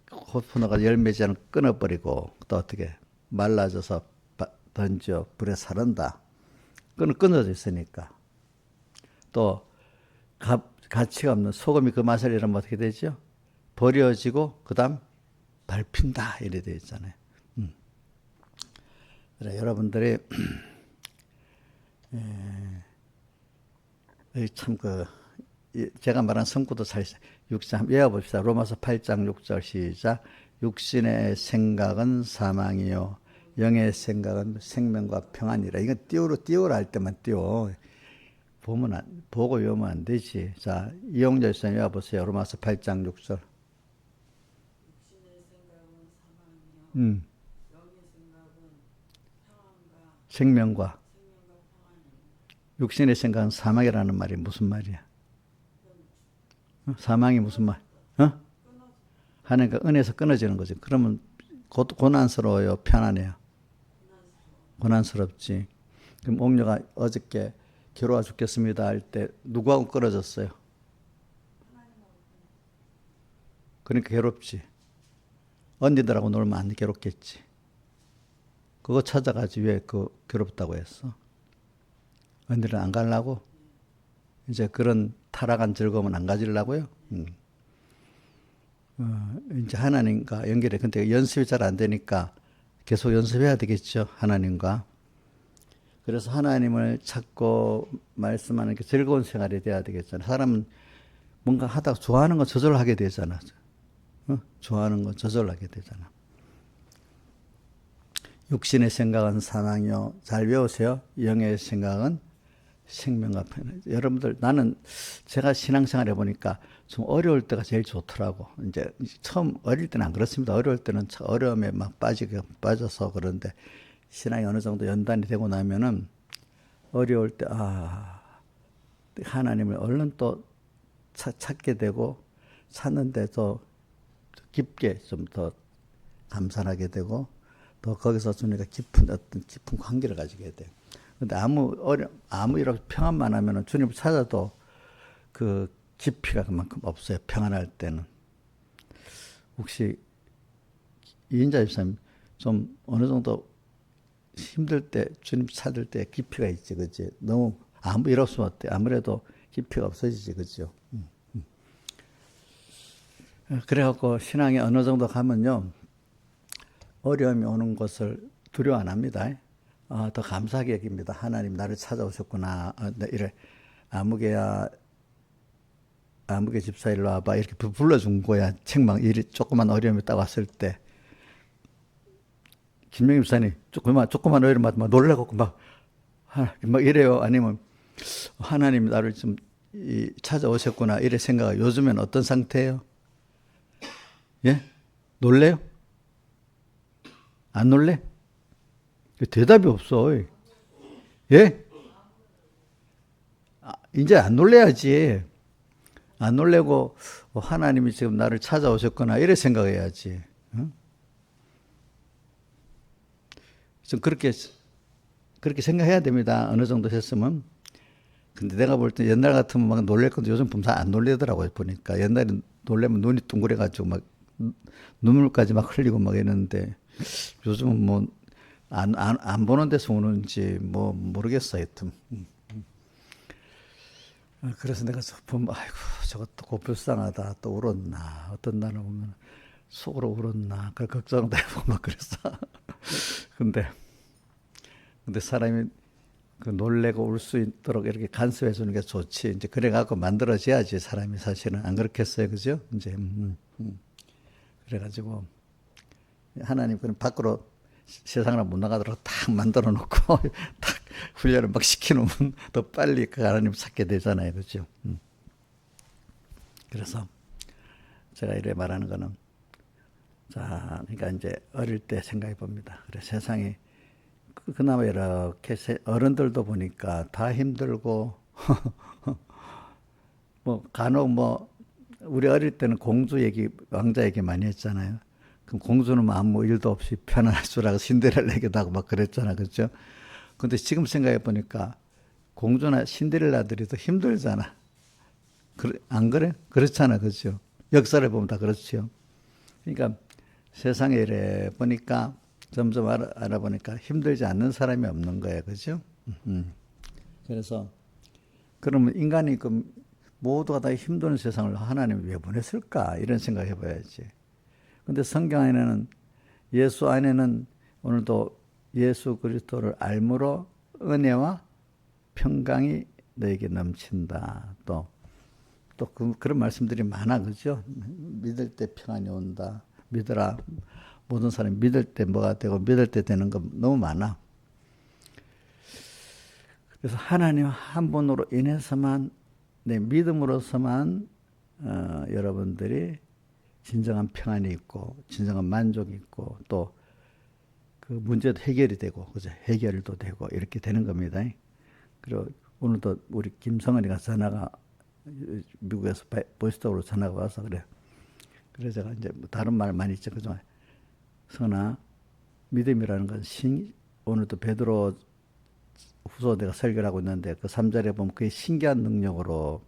포도나무가 열매지 않으면 끊어버리고 또 어떻게 말라져서 던져 불에 사른다. 끊어져 있으니까. 또 가치가 없는 소금이 그 맛을 잃으면 어떻게 되죠? 버려지고 그 다음 밟힌다 이래 되어 있잖아요. 그래, 여러분들이 참 제가 말한 성구도 잘 육신 한번 외워봅시다. 로마서 8장 6절 시작. 육신의 생각은 사망이요 영의 생각은 생명과 평안이라. 이건 띄우라 할 때만 띄워. 보고 외우면 안 되지. 자, 이용자 일선 외워보세요. 로마서 8장 6절. 생명과 육신의 생각은 사망이라는 말이 무슨 말이야? 사망이 무슨 말? 하나님과 은혜에서 끊어지는 거지. 그러면 고난스러워요? 편안해요? 고난스럽지. 그럼 옥녀가 어저께 괴로워 죽겠습니다 할 때 누구하고 끊어졌어요? 그러니까 괴롭지. 언니들하고 놀면 안 괴롭겠지. 그거 찾아가지 왜 괴롭다고 했어? 언니들은 안 가려고? 이제 그런 타락한 즐거움은 안 가지려고요? 이제 하나님과 연결해. 근데 연습이 잘 안 되니까 계속 연습해야 되겠죠. 하나님과. 그래서 하나님을 찾고 말씀하는 게 즐거운 생활이 돼야 되겠잖아요. 사람은 뭔가 하다가 좋아하는 거 저절로 하게 되잖아. 좋아하는 거 저절로 하게 되잖아. 육신의 생각은 사망이요. 잘 외우세요. 영의 생각은 생명과 평안. 여러분들, 나는 제가 신앙생활 해보니까 좀 어려울 때가 제일 좋더라고. 이제 처음 어릴 때는 안 그렇습니다. 어려울 때는 어려움에 막 빠져서 그런데 신앙이 어느 정도 연단이 되고 나면은 어려울 때, 하나님을 얼른 또 찾게 되고 찾는데도 깊게 좀 더 감사하게 되고 또 거기서 주님과 깊은 관계를 가지게 돼요. 근데 아무 이렇게 평안만 하면은 주님을 찾아도 그 깊이가 그만큼 없어요. 평안할 때는. 혹시 이인자 집사님 좀 어느 정도 힘들 때 주님 찾을 때 깊이가 있지, 그지? 너무 아무 일 없으면 어때? 아무래도 깊이가 없어지지, 그죠? 그래갖고 신앙이 어느 정도 가면요 어려움이 오는 것을 두려워 안 합니다. 더 감사하게 여깁니다. 하나님 나를 찾아오셨구나. 이래 아무개 집사 일로 와봐 이렇게 불러준 거야. 책망 일이 조그만 어려움이 딱 왔을 때 김명희 집사님 조그만 어려움 맞으면 놀라고 막 이래요. 아니면 하나님 나를 좀 찾아오셨구나 이래 생각을. 요즘엔 어떤 상태예요? 예? 놀래요? 안 놀래? 대답이 없어. 예? 이제 안 놀래야지. 안 놀래고 하나님이 지금 나를 찾아오셨구나 이래 생각해야지. 좀 그렇게 생각해야 됩니다. 어느 정도 했으면. 근데 내가 볼 때 옛날 같으면 막 놀랄 건데 요즘 보면 잘 안 놀래더라고요. 보니까 옛날에 놀래면 눈이 둥그래가지고 막 눈물까지 막 흘리고 막 이랬는데 요즘은 뭐 안 보는 데서 오는지 뭐 모르겠어. 하여튼. 그래서 내가 보면 아이고 저것도 곱불쌍하다 또 울었나. 어떤 날은 보면 속으로 울었나. 그 걱정도 해보고 막 그랬어. 근데 사람이 놀래고 울 수 있도록 이렇게 간섭해 주는 게 좋지. 이제 그래갖고 만들어져야지 사람이 사실은. 안 그렇겠어요, 그죠? 이제 그래가지고 하나님 그럼 밖으로 세상으로 못 나가도록 딱 만들어 놓고 딱 훈련을 막 시켜놓으면 더 빨리 그 하나님 찾게 되잖아요, 그죠? 그래서 제가 이래 말하는 거는 자, 그러니까 이제 어릴 때 생각해 봅니다. 그래 세상에 그나마 이렇게 어른들도 보니까 다 힘들고 뭐 간혹 뭐 우리 어릴 때는 공주 얘기, 왕자 얘기 많이 했잖아요. 그럼 공주는 뭐 아무 일도 없이 편안할 줄 알고 신데렐라 얘기도 하고 막 그랬잖아, 그렇죠? 근데 지금 생각해 보니까 공주나 신데렐라들이 더 힘들잖아. 안 그래? 그렇잖아, 그렇죠? 역사를 보면 다 그렇죠. 그러니까 세상에 이래 보니까 점점 알아보니까 힘들지 않는 사람이 없는 거예요, 그렇죠? 그래서 그러면 인간이 그 모두가 다 힘든 세상을 하나님이 왜 보냈을까? 이런 생각 해봐야지. 근데 성경 안에는 예수 안에는 오늘도 예수 그리스도를 알므로 은혜와 평강이 너에게 넘친다. 또 그런 말씀들이 많아, 그죠? 믿을 때 평안이 온다. 믿으라. 모든 사람이 믿을 때 뭐가 되고 믿을 때 되는 거 너무 많아. 그래서 하나님 한 분으로 인해서만 내 믿음으로서만 여러분들이 진정한 평안이 있고 진정한 만족이 있고 또 그 문제도 해결이 되고 그죠? 해결도 되고 이렇게 되는 겁니다. 그리고 오늘도 우리 김성은이가 전화가 미국에서 보스턴으로 전화가 와서 그래. 그래서 제가 이제 다른 말 많이 있죠. 그죠? 성은아, 믿음이라는 건 오늘도 베드로 후서 내가 설교를 하고 있는데 그 3절에 보면 그게 신기한 능력으로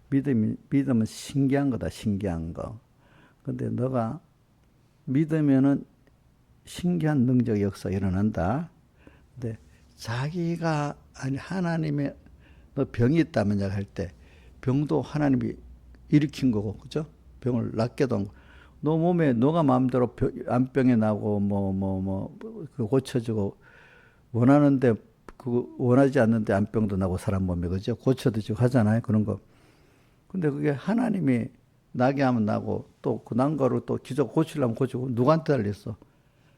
믿음은 신기한 거다, 신기한 거. 근데 너가 믿으면은 신기한 능력 역사 일어난다. 근데 자기가 아니 하나님의 너 병이 있다면 할 때 병도 하나님이 일으킨 거고, 그죠? 병을 낫게도 한 거. 너 몸에 너가 마음대로 암병이 나고 그 고쳐지고 원하는데 그 원하지 않는데 암병도 나고 사람 몸에 그죠? 고쳐지고 하잖아요. 그런 거. 근데 그게 하나님이 나게 하면 나고 또 그 난 거를 또 기적 고치려면 고치고 누구한테 달렸어?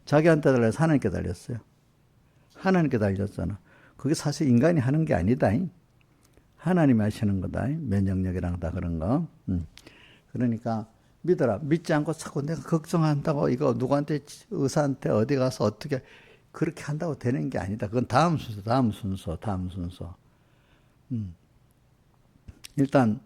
자기한테 달려서 하나님께 달렸어요. 하나님께 달렸잖아. 그게 사실 인간이 하는 게 아니다. 하나님이 하시는 거다. 면역력이랑 다 그런 거. 그러니까 믿어라. 믿지 않고 자꾸 내가 걱정한다고 이거 누구한테 의사한테 어디 가서 어떻게 그렇게 한다고 되는 게 아니다. 그건 다음 순서. 일단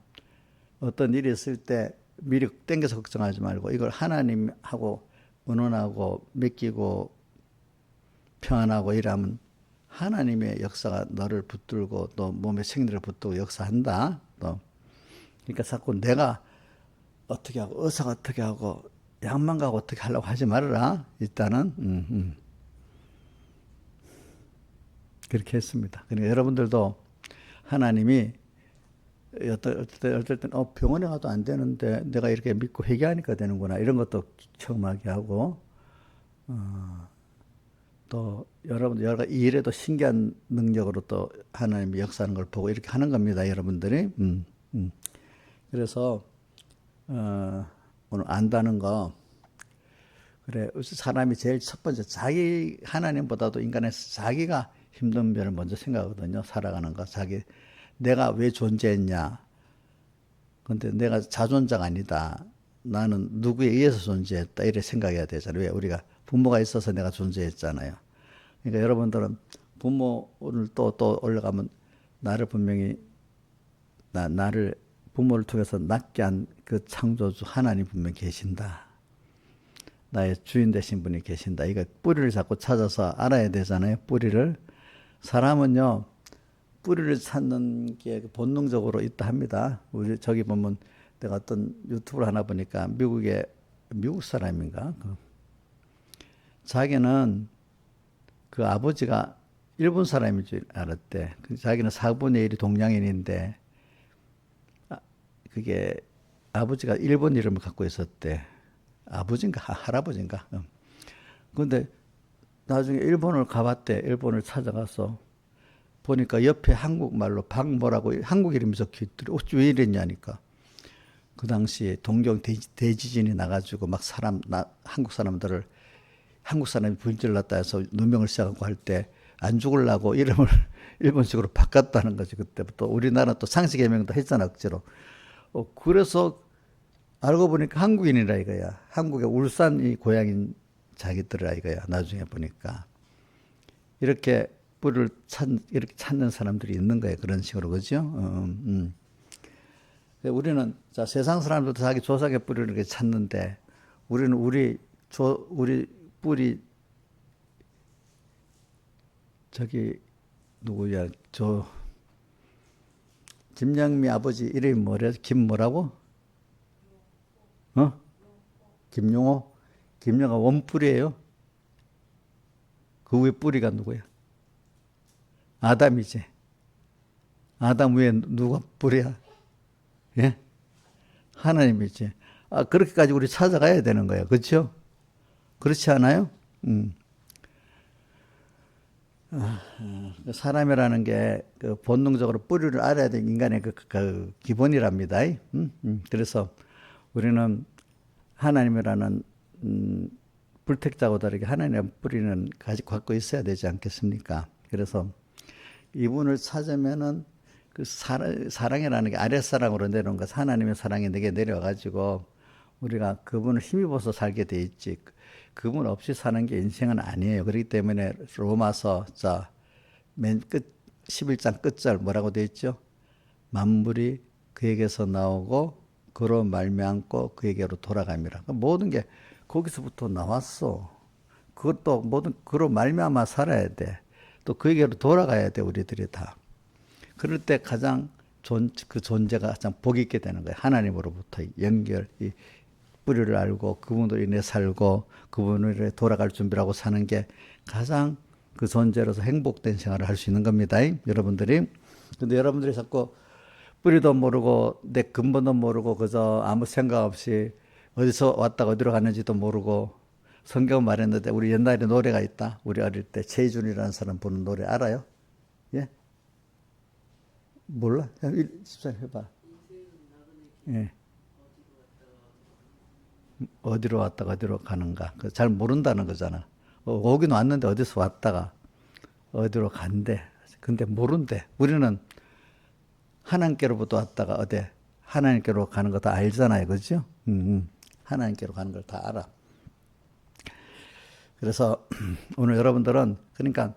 어떤 일이 있을 때 미리 땡겨서 걱정하지 말고 이걸 하나님하고 의논하고 맡기고 평안하고 이러면 하나님의 역사가 너를 붙들고 또 몸의 생리를 붙들고 역사한다. 또 그러니까 자꾸 내가 어떻게 하고 의사가 어떻게 하고 약만 가고 어떻게 하려고 하지 말아라. 일단은 그렇게 했습니다. 그러니까 여러분들도 하나님이 어떨 땐 병원에 가도 안 되는데 내가 이렇게 믿고 회개하니까 되는구나 이런 것도 경험하게 하고 또 여러분 여러 가지 일에도 신기한 능력으로 또 하나님이 역사하는 걸 보고 이렇게 하는 겁니다, 여러분들이. 그래서 오늘 안다는 거 그래 사람이 제일 첫 번째 자기 하나님보다도 인간에서 자기가 힘든 면을 먼저 생각하거든요. 살아가는 거 내가 왜 존재했냐? 근데 내가 자존자가 아니다. 나는 누구에 의해서 존재했다. 이렇게 생각해야 되잖아요. 왜? 우리가 부모가 있어서 내가 존재했잖아요. 그러니까 여러분들은 부모를 또 올라가면 나를 분명히 나를 부모를 통해서 낳게 한 그 창조주 하나님 분명히 계신다. 나의 주인 되신 분이 계신다. 이거 뿌리를 자꾸 찾아서 알아야 되잖아요. 뿌리를. 사람은요. 뿌리를 찾는 게 본능적으로 있다 합니다. 우리 저기 보면 내가 어떤 유튜브를 하나 보니까 미국 사람인가? 자기는 그 아버지가 일본 사람인 줄 알았대. 자기는 4분의 1이 동양인인데 그게 아버지가 일본 이름을 갖고 있었대. 아버지인가 할아버지인가? 그런데 나중에 일본을 가봤대. 일본을 찾아가서 보니까 옆에 한국말로 박모라고 한국 이름이 적혀 있더래. 어찌 왜 이랬냐니까. 그 당시에 동경 대지진이 나가지고 막 한국 사람들을 한국 사람이 불질렀다 해서 누명을 시작하고 할 때 안 죽으려고 이름을 일본식으로 바꿨다는 거지. 그때부터 우리나라 또 상시 개명도 했잖아, 억지로. 그래서 알고 보니까 한국인이라 이거야. 한국의 울산이 고향인 자기들이라 이거야. 나중에 보니까. 이렇게 뿌리를 이렇게 찾는 사람들이 있는 거예요. 그런 식으로, 그죠? 우리는, 자, 세상 사람들도 자기 조상의 뿌리를 이렇게 찾는데, 우리는 우리 뿌리, 저기, 누구야, 김영미 아버지 이름이 뭐래? 뭐라고? 김용호? 김용호가 원뿌리예요. 그 위에 뿌리가 누구야? 아담이지. 아담 위에 누가 뿌리야? 예? 하나님이지. 그렇게까지 우리 찾아가야 되는 거예요. 그렇죠? 그렇지 않아요? 사람이라는 게 그 본능적으로 뿌리를 알아야 되는 인간의 그 기본이랍니다. 그래서 우리는 하나님이라는 불택자하고 다르게 하나님의 뿌리는 갖고 있어야 되지 않겠습니까? 그래서 이분을 찾으면은 그 사랑이라는 게 아랫사랑으로 내려온 것, 하나님의 사랑이 내게 내려가지고 우리가 그분을 힘입어서 살게 돼 있지. 그분 없이 사는 게 인생은 아니에요. 그렇기 때문에 로마서 맨 끝 11장 끝절 뭐라고 돼 있죠? 만물이 그에게서 나오고 그로 말미암고 그에게로 돌아갑니다. 모든 게 거기서부터 나왔어. 그것도 모든 그로 말미암아 살아야 돼. 또 그에게로 돌아가야 돼. 우리들이 다. 그럴 때 가장 그 존재가 가장 복 있게 되는 거예요. 하나님으로부터 연결, 이 뿌리를 알고 그분으로 인해 살고 그분으로 인해 돌아갈 준비라고 사는 게 가장 그 존재로서 행복된 생활을 할 수 있는 겁니다. 여러분들이. 근데 여러분들이 자꾸 뿌리도 모르고 내 근본도 모르고 그저 아무 생각 없이 어디서 왔다가 어디로 갔는지도 모르고 성경 말했는데 우리 옛날에 노래가 있다. 우리 어릴 때 최희준이라는 사람 부르는 노래 알아요? 예? 몰라? 집사님 해봐. 예. 어디로 왔다가 어디로 가는가. 잘 모른다는 거잖아. 오긴 왔는데 어디서 왔다가 어디로 간대. 근데 모른대. 우리는 하나님께로부터 왔다가 어디 하나님께로 가는 거 다 알잖아요. 그죠? 하나님께로 가는 걸 다 알아. 그래서 오늘 여러분들은 그러니까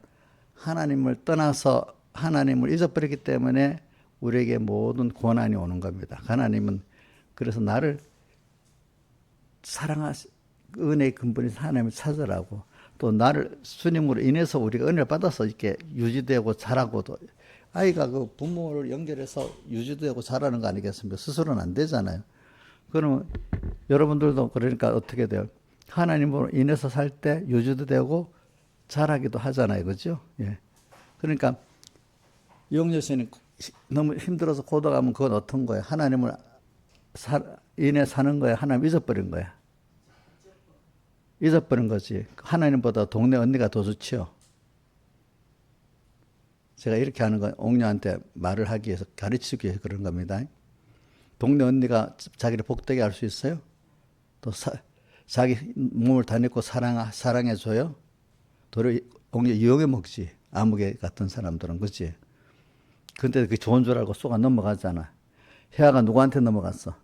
하나님을 떠나서 하나님을 잊어버리기 때문에 우리에게 모든 고난이 오는 겁니다. 하나님은 그래서 나를 은혜의 근본인 하나님을 찾으라고 또 나를 주님으로 인해서 우리가 은혜를 받아서 이렇게 유지되고 자라고도 아이가 그 부모를 연결해서 유지되고 자라는 거 아니겠습니까? 스스로는 안 되잖아요. 그러면 여러분들도 그러니까 어떻게 돼요? 하나님으로 인해서 살 때 유지도 되고 자라기도 하잖아요. 그죠? 예. 그러니까 영여신이 너무 힘들어서 고독하면 그건 어떤 거예요? 하나님을 인해 사는 거야? 하나님 잊어버린 거야? 잊어버린 거지. 하나님보다 동네 언니가 더 좋지요. 제가 이렇게 하는 건 옥녀한테 말을 하기 위해서 가르치기 위해서 그런 겁니다. 동네 언니가 자기를 복되게 할 수 있어요? 또 자기 몸을 다 내고 사랑해줘요? 도리어 옥녀 이용해 먹지. 아무개 같은 사람들은. 그치? 근데 그게 좋은 줄 알고 쏘가 넘어가잖아. 혜아가 누구한테 넘어갔어?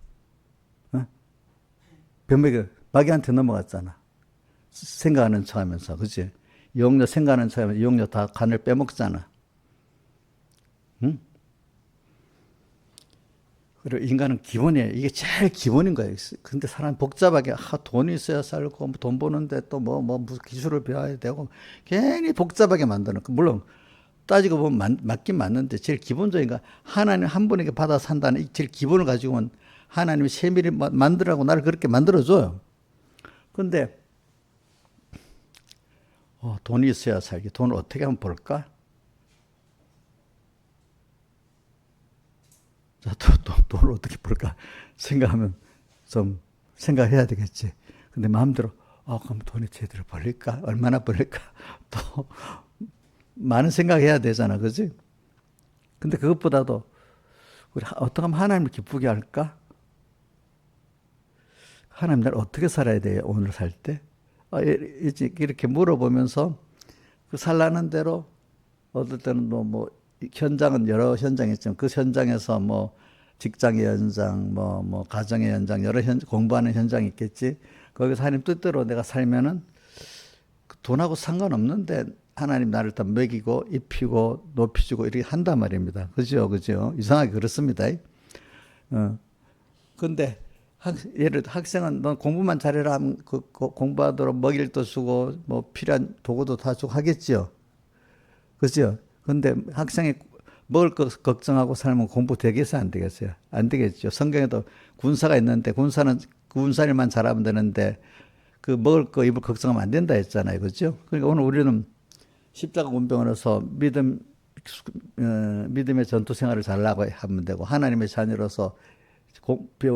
변백이 마귀한테 넘어갔잖아. 생각하는 척 하면서. 그치? 이용녀 생각하는 척 하면서 이용녀 다 간을 빼먹잖아. 응? 그리고 인간은 기본이에요. 이게 제일 기본인 거예요. 근데 사람 복잡하게, 돈이 있어야 살고, 돈 버는데 또 무슨 기술을 배워야 되고, 괜히 복잡하게 만드는 거. 물론, 따지고 보면 맞긴 맞는데, 제일 기본적인 거, 하나님 한 분에게 받아 산다는 이 제일 기본을 가지고는 하나님이 세밀히 만들라고 나를 그렇게 만들어줘요. 근데, 돈이 있어야 살기. 돈을 어떻게 하면 벌까? 돈을 어떻게 벌까 생각하면 좀 생각해야 되겠지. 근데 마음대로 그럼 돈이 제대로 벌릴까? 얼마나 벌릴까? 또 많은 생각해야 되잖아. 그지? 근데 그것보다도 우리 어떻게 하면 하나님을 기쁘게 할까? 하나님 날 어떻게 살아야 돼요? 오늘 살 때? 이렇게 물어보면서 그 살라는 대로 어떨 때는 현장은 여러 현장이 있지만 그 현장에서 직장의 현장, 가정의 현장, 여러 공부하는 현장이 있겠지. 거기서 하나님 뜻대로 내가 살면은 돈하고 상관없는데 하나님 나를 다 먹이고 입히고 높이주고 이렇게 한단 말입니다. 그죠? 그죠? 이상하게 그렇습니다. 근데 예를 들어 학생은 넌 공부만 잘해라 하면 공부하도록 먹일 일도 주고 뭐 필요한 도구도 다 주고 하겠죠. 그죠? 근데 학생이 먹을 거 걱정하고 살면 공부 되겠어요? 안 되겠어요? 안 되겠죠. 성경에도 군사가 있는데 군사일만 잘하면 되는데 그 먹을 거 입을 걱정하면 안 된다 했잖아요. 그죠? 그러니까 오늘 우리는 십자가 군병으로서 믿음의 전투 생활을 잘하고 하면 되고 하나님의 자녀로서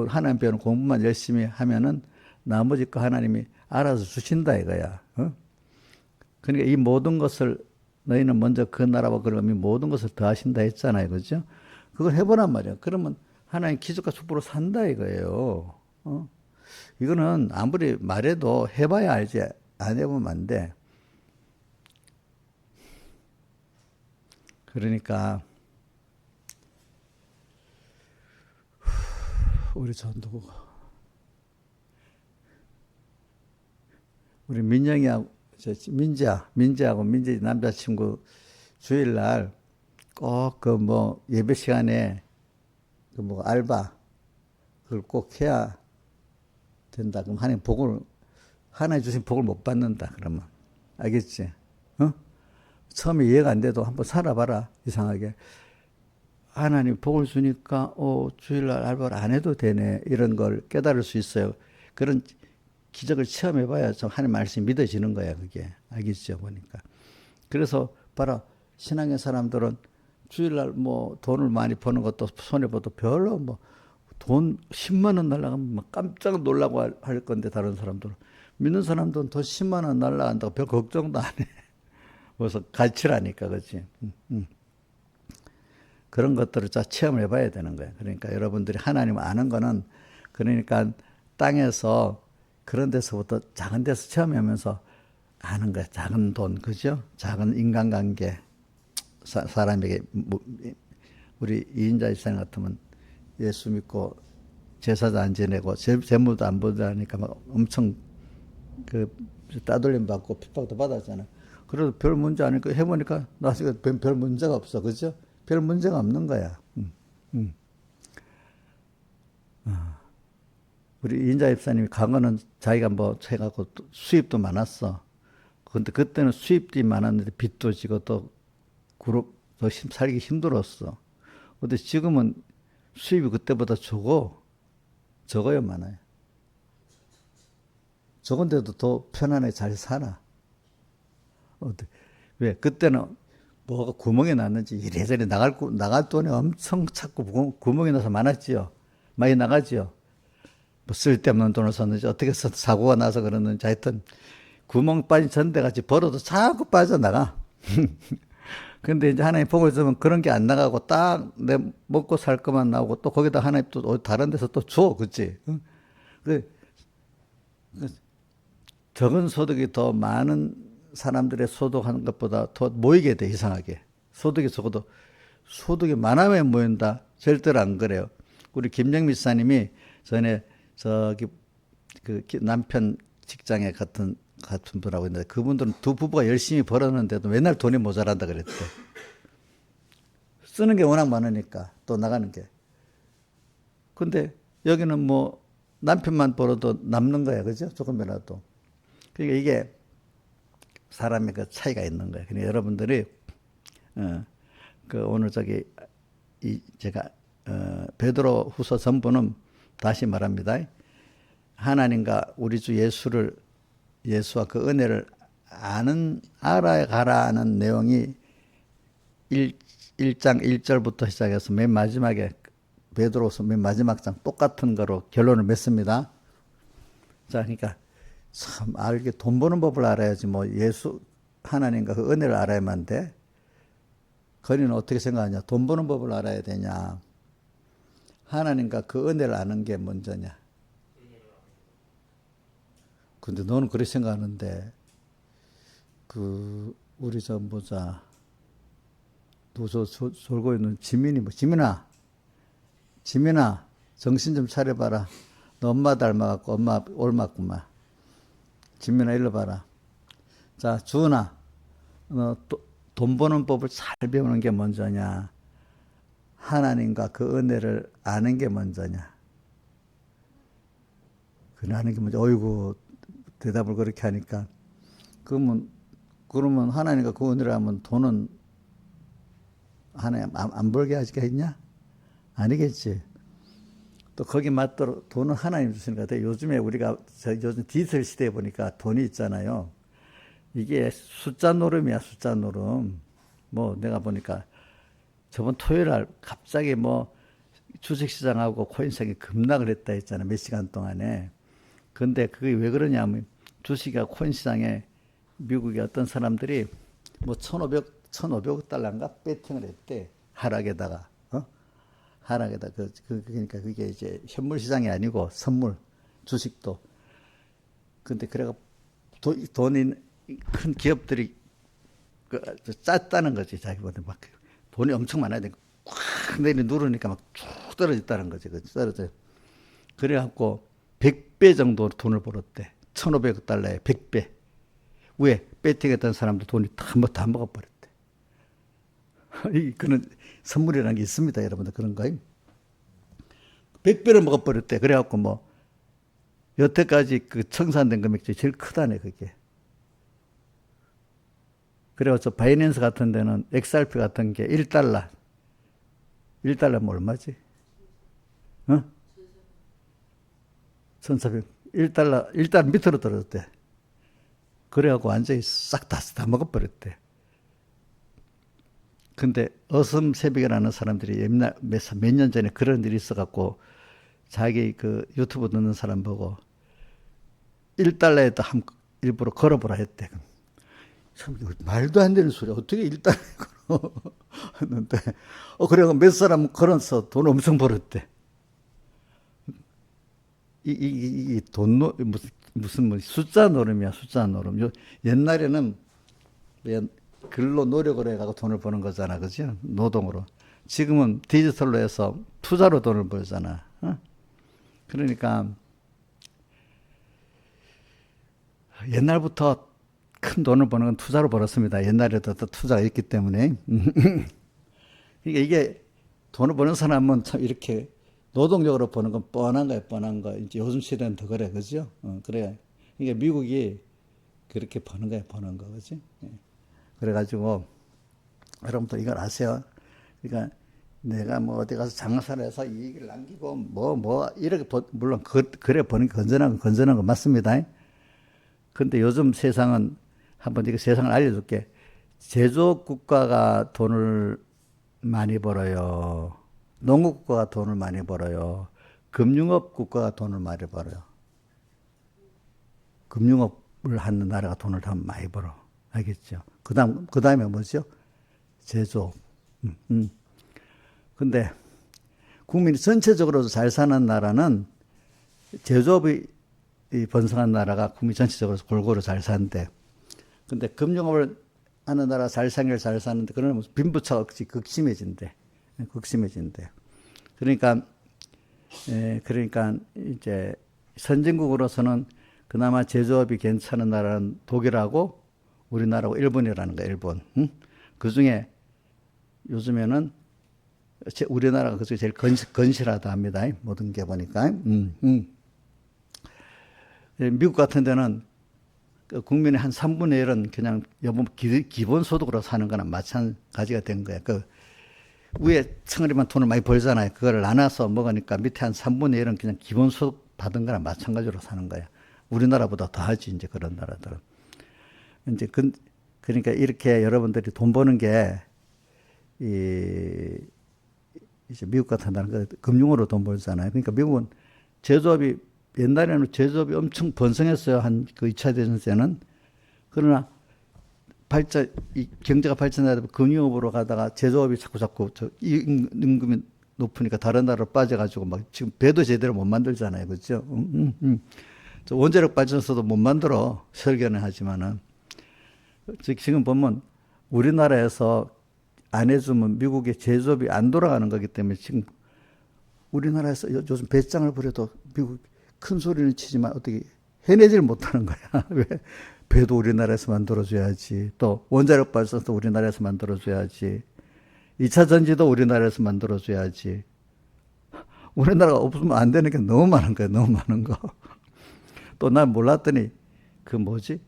하나님 배우는 공부만 열심히 하면은 나머지 거 하나님이 알아서 주신다 이거야. 그러니까 이 모든 것을 너희는 먼저 그 나라와 그러면 모든 것을 더하신다 했잖아요. 그죠? 그걸 해보란 말이야. 그러면 하나님 기적과 축복으로 산다 이거예요. 이거는 아무리 말해도 해봐야 알지 안 해보면 안 돼. 그러니까 우리 전도국 우리 민영이하고 민지하고 민지 남자친구 주일날 꼭 그 뭐 예배 시간에 그 뭐 알바 그걸 꼭 해야 된다. 그럼 하나님 주신 복을 못 받는다. 그러면 알겠지? 처음에 이해가 안 돼도 한번 살아봐라. 이상하게 하나님 복을 주니까 주일날 알바를 안 해도 되네. 이런 걸 깨달을 수 있어요. 그런 기적을 체험해봐야 좀 하나님 말씀이 믿어지는 거야. 그게 알겠죠? 보니까. 그래서 봐라. 신앙의 사람들은 주일날 뭐 돈을 많이 버는 것도 손해보도 별로 뭐 돈 10만 원 날라가면 막 깜짝 놀라고 할 건데 다른 사람들은 믿는 사람들은 돈 10만 원 날라간다고 별 걱정도 안 해. 그래서 가치라니까, 그렇지? 그런 것들을 자 체험을 해봐야 되는 거예요. 그러니까 여러분들이 하나님 아는 거는 그러니까 땅에서 그런 데서부터 작은 데서 체험하면서 아는 거예요. 작은 돈, 그죠? 작은 인간관계, 사람에게 우리 이인자 집사님 같으면 예수 믿고 제사도 안 지내고 재물도 안 보다니까 막 엄청 그 따돌림 받고 핍박도 받았잖아. 그래도 별 문제 아니까 해보니까 나중에 별 문제가 없어, 그죠? 별 문제가 없는 거야. 우리 인자 집사님이 강원은 자기가 뭐 해갖고 수입도 많았어. 근데 그때는 수입도 많았는데 빚도 지고 또 살기 힘들었어. 근데 지금은 수입이 그때보다 적어요, 많아요. 적은데도 더 편안하게 잘 살아. 왜? 그때는 뭐가 구멍이 났는지 이래저래 나갈 돈이 엄청 찾고 구멍이 나서 많았지요. 많이 나가지요. 뭐 쓸데없는 돈을 썼는지 어떻게 사고가 나서 그러는지 하여튼 구멍 빠진 전대같이 벌어도 자꾸 빠져나가. 근데 이제 하나님 복을 주면 그런 게 안 나가고 딱 내 먹고 살 것만 나오고 또 거기다 하나님 또 다른 데서 또 줘. 그치? 적은 소득이 더 많은 사람들의 소득하는 것보다 더 모이게 돼, 이상하게. 소득이 적어도 소득이 많으면 모인다. 절대로 안 그래요. 우리 김영미 사님이 전에 저기 그 남편 직장에 같은 분하고 있는데 그분들은 두 부부가 열심히 벌었는데도 맨날 돈이 모자란다 그랬대. 쓰는 게 워낙 많으니까 또 나가는 게. 근데 여기는 뭐 남편만 벌어도 남는 거야, 그죠? 조금이라도. 그러니까 이게 사람의 그 차이가 있는 거예요. 그러니까 여러분들이 그 오늘 제가 베드로 후서 전부는 다시 말합니다. 하나님과 우리 주 예수와 그 은혜를 알아가라는 내용이 1장 1절부터 시작해서 맨 마지막에 베드로후서 맨 마지막 장 똑같은 거로 결론을 맺습니다. 자, 그러니까 참 돈 버는 법을 알아야지 뭐 하나님과 그 은혜를 알아야만 돼. 거리는 어떻게 생각하냐? 돈 버는 법을 알아야 되냐? 하나님과 그 은혜를 아는 게 먼저냐? 근데 너는 그렇게 생각하는데 우리 졸고 있는 지민아 정신 좀 차려봐라. 너 엄마 닮아갖고 엄마 옮았구만. 지민아 일로 봐라. 자, 주은아, 돈 버는 법을 잘 배우는 게 먼저냐? 하나님과 그 은혜를 아는 게 먼저냐? 그 아는 게 먼저. 어이구, 대답을 그렇게 하니까. 그러면 하나님과 그 은혜를 하면 돈은 하나님 안 벌게 하겠냐? 아니겠지. 또 거기 맞도록 돈은 하나님 주시는 것 같아요. 요즘에 우리가 요즘 디지털 시대에 보니까 돈이 있잖아요. 이게 숫자 노름이야, 숫자 노름. 뭐 내가 보니까 저번 토요일 날 갑자기 뭐 주식시장하고 코인시장이 급락을 했다 했잖아, 몇 시간 동안에. 근데 그게 왜 그러냐면 주식이나 코인시장에 미국의 어떤 사람들이 뭐 1,500억 달러인가 배팅을 했대. 하락에다가. 하락에다. 그러니까 그게 이제 현물 시장이 아니고 선물, 주식도. 근데 그래가 돈이 큰 기업들이 짰다는 거지. 자기보다 막 돈이 엄청 많아야 되니까 꽉 내리 누르니까 막 쭉 떨어졌다는 거지. 떨어져요. 그래갖고 100배 정도 돈을 벌었대. 1,500억 달러에 100배. 왜? 배팅했던 사람도 돈이 다 먹어버렸대. 그런 선물이라는 게 있습니다, 여러분들. 그런 거요. 100배를 먹어버렸대. 그래갖고 뭐 여태까지 그 청산된 금액 중에 제일 크다네, 그게. 그래서 바이낸스 같은 데는 XRP 같은 게 1달러. 1달러면 얼마지? 1,400. 1달러 밑으로 떨어졌대. 그래갖고 완전히 싹 다 먹어버렸대. 근데 어슴새벽이라는 사람들이 옛날 몇 년 전에 그런 일이 있어갖고 자기 그 유튜브 듣는 사람 보고 1달러에다 일부러 걸어보라 했대. 참 말도 안 되는 소리. 어떻게 1달러에 걸었는데 그래갖고 몇 사람 걸어서 돈 엄청 벌었대. 이 무슨 뭐 숫자 노름이야, 숫자 노름. 옛날에는 글로 노력을 해가지고 돈을 버는 거잖아, 그죠? 노동으로. 지금은 디지털로 해서 투자로 돈을 벌잖아. 그러니까 옛날부터 큰 돈을 버는 건 투자로 벌었습니다. 옛날에도 또 투자가 있기 때문에. 그러니까 이게 돈을 버는 사람은 참 이렇게 노동력으로 버는 건 뻔한 거야, 뻔한 거. 이제 요즘 시대는 더 그래, 그죠? 그래. 그러니까 미국이 그렇게 버는 거야, 버는 거, 그지? 그래가지고 여러분들 이걸 아세요? 그러니까 내가 뭐 어디 가서 장사를 해서 이익을 남기고 이렇게 물론 그래 버는 게 건전한 거 맞습니다. 근데 요즘 세상은 한번 이거 세상을 알려줄게. 제조업 국가가 돈을 많이 벌어요. 농업 국가가 돈을 많이 벌어요. 금융업 국가가 돈을 많이 벌어요. 금융업을 하는 나라가 돈을 더 많이 벌어. 알겠죠? 그 다음에 뭐죠? 제조업. 근데 국민이 전체적으로 잘 사는 나라는 제조업이 번성한 나라가 국민 전체적으로 골고루 잘 사는데, 근데 금융업을 하는 나라 잘 사는데, 그러면 빈부차가 극심해진대. 그러니까 이제 선진국으로서는 그나마 제조업이 괜찮은 나라는 독일하고 우리나라하고 일본이라는 거야, 일본. 그 중에 요즘에는 우리나라가 그 중에 제일 건실하다 합니다. 모든 게 보니까. 미국 같은 데는 국민의 한 3분의 1은 그냥 기본소득으로 사는 거나 마찬가지가 된 거야. 그 위에 층으로만 돈을 많이 벌잖아요. 그걸 나눠서 먹으니까 밑에 한 3분의 1은 그냥 기본소득 받은 거나 마찬가지로 사는 거야. 우리나라보다 더 하지, 이제 그런 나라들은. 이제 그러니까 이렇게 여러분들이 돈 버는 게 이제 미국 같은 나라는 금융으로 돈 벌잖아요. 그러니까 미국은 옛날에는 제조업이 엄청 번성했어요. 한 그 2차 대전 때는. 그러나 경제가 발전하다 보면 금융업으로 가다가 제조업이 자꾸 임금이 높으니까 다른 나라로 빠져가지고 막 지금 배도 제대로 못 만들잖아요. 그렇죠? 원자력 발전소도 못 만들어. 설계는 하지만은. 지금 보면 우리나라에서 안 해주면 미국의 제조업이 안 돌아가는 거기 때문에 지금 우리나라에서 요즘 배짱을 부려도 미국 큰 소리는 치지만 어떻게 해내지를 못하는 거야. 왜? 배도 우리나라에서 만들어줘야지. 또 원자력 발전도 우리나라에서 만들어줘야지. 2차 전지도 우리나라에서 만들어줘야지. 우리나라가 없으면 안 되는 게 너무 많은 거예요. 너무 많은 거. 또 난 몰랐더니 그 뭐지?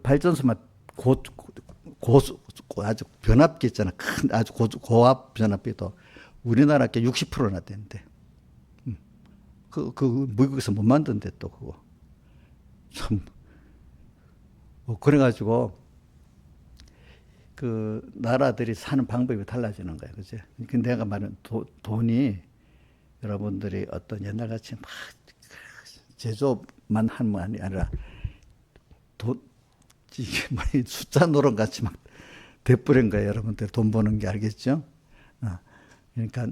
발전소만 아주 변압기 있잖아. 큰 아주 고압 변압기도 우리나라 게 60%나 된대. 그 미국에서 못 만든대 또 그거. 참. 그래가지고 그 나라들이 사는 방법이 달라지는 거야, 그지? 근데 내가 말하는 돈이 여러분들이 어떤 옛날같이 막 제조업만 하는 게 아니라 이게 뭐 숫자 노름 같이 막 돼버린 거예요, 여러분들 돈 버는 게. 알겠죠? 그러니까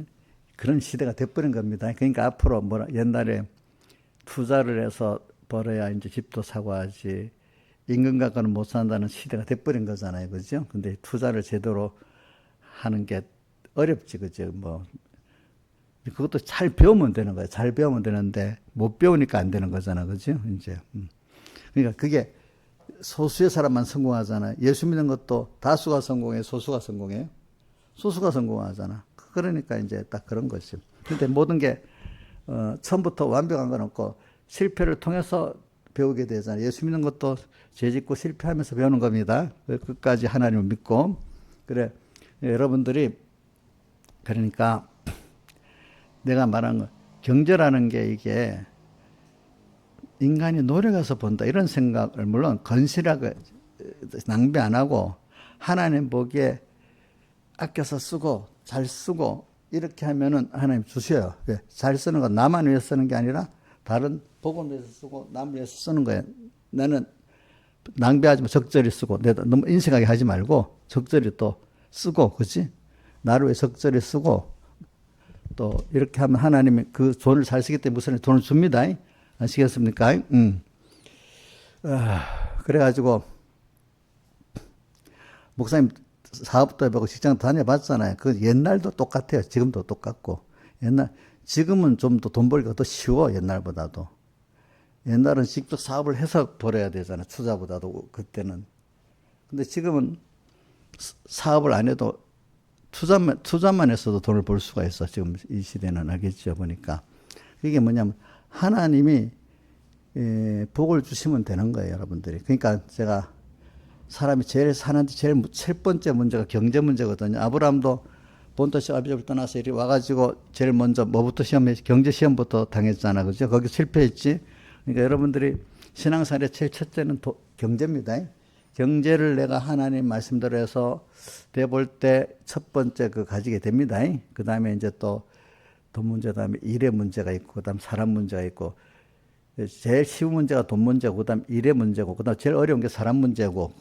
그런 시대가 돼버린 겁니다. 그러니까 앞으로 옛날에 투자를 해서 벌어야 이제 집도 사고 하지. 임금 갖고는 못 산다는 시대가 돼버린 거잖아요. 그죠? 근데 투자를 제대로 하는 게 어렵지. 그죠? 그것도 잘 배우면 되는 거예요. 잘 배우면 되는데, 못 배우니까 안 되는 거잖아. 그죠? 이제. 그러니까 그게 소수의 사람만 성공하잖아. 예수 믿는 것도 다수가 성공해, 소수가 성공해요? 소수가 성공하잖아. 그러니까 이제 딱 그런 것이. 근데 모든 게, 처음부터 완벽한 건 없고, 실패를 통해서 배우게 되잖아요. 예수 믿는 것도 죄 짓고 실패하면서 배우는 겁니다. 끝까지 하나님을 믿고. 그래, 여러분들이, 그러니까, 내가 말한 거, 경제라는 게 이게, 인간이 노력해서 본다. 이런 생각을 물론 건실하게 낭비 안 하고, 하나님 보기에 아껴서 쓰고, 잘 쓰고, 이렇게 하면은 하나님 주셔요. 잘 쓰는 건 나만 위해서 쓰는 게 아니라, 다른 복음을 위해서 쓰고 남을 위해서 쓰는 거예요. 나는 낭비하지 마. 적절히 쓰고. 내가 너무 인색하게 하지 말고 적절히 또 쓰고. 그렇지? 나를 위해 적절히 쓰고 또 이렇게 하면 하나님이 그 돈을 잘 쓰기 때문에 무슨 돈을 줍니다. 아시겠습니까? 그래가지고 목사님 사업도 해보고 직장 다녀봤잖아요. 그 옛날도 똑같아요. 지금도 똑같고. 지금은 좀 더 돈 벌기가 더 쉬워, 옛날보다도. 옛날은 직접 사업을 해서 벌어야 되잖아, 투자보다도, 그때는. 근데 지금은 사업을 안 해도 투자만 했어도 돈을 벌 수가 있어, 지금 이 시대는. 알겠죠, 보니까. 이게 뭐냐면, 하나님이 복을 주시면 되는 거예요, 여러분들이. 그러니까 제가 사람이 사는데 제일 첫 번째 문제가 경제 문제거든요. 아브라함도 본토 아비집을 떠나서 이리 와가지고 제일 먼저 뭐부터 시험했지? 경제 시험부터 당했잖아. 그죠? 거기 실패했지? 그러니까 여러분들이 신앙생활의 제일 첫째는 경제입니다. 경제를 내가 하나님 말씀대로 해서 돼볼 때 첫 번째 가지게 됩니다. 그 다음에 이제 또 돈 문제, 다음에 일의 문제가 있고, 그 다음 사람 문제가 있고, 제일 쉬운 문제가 돈 문제고, 그 다음 일의 문제고, 그 다음 제일 어려운 게 사람 문제고,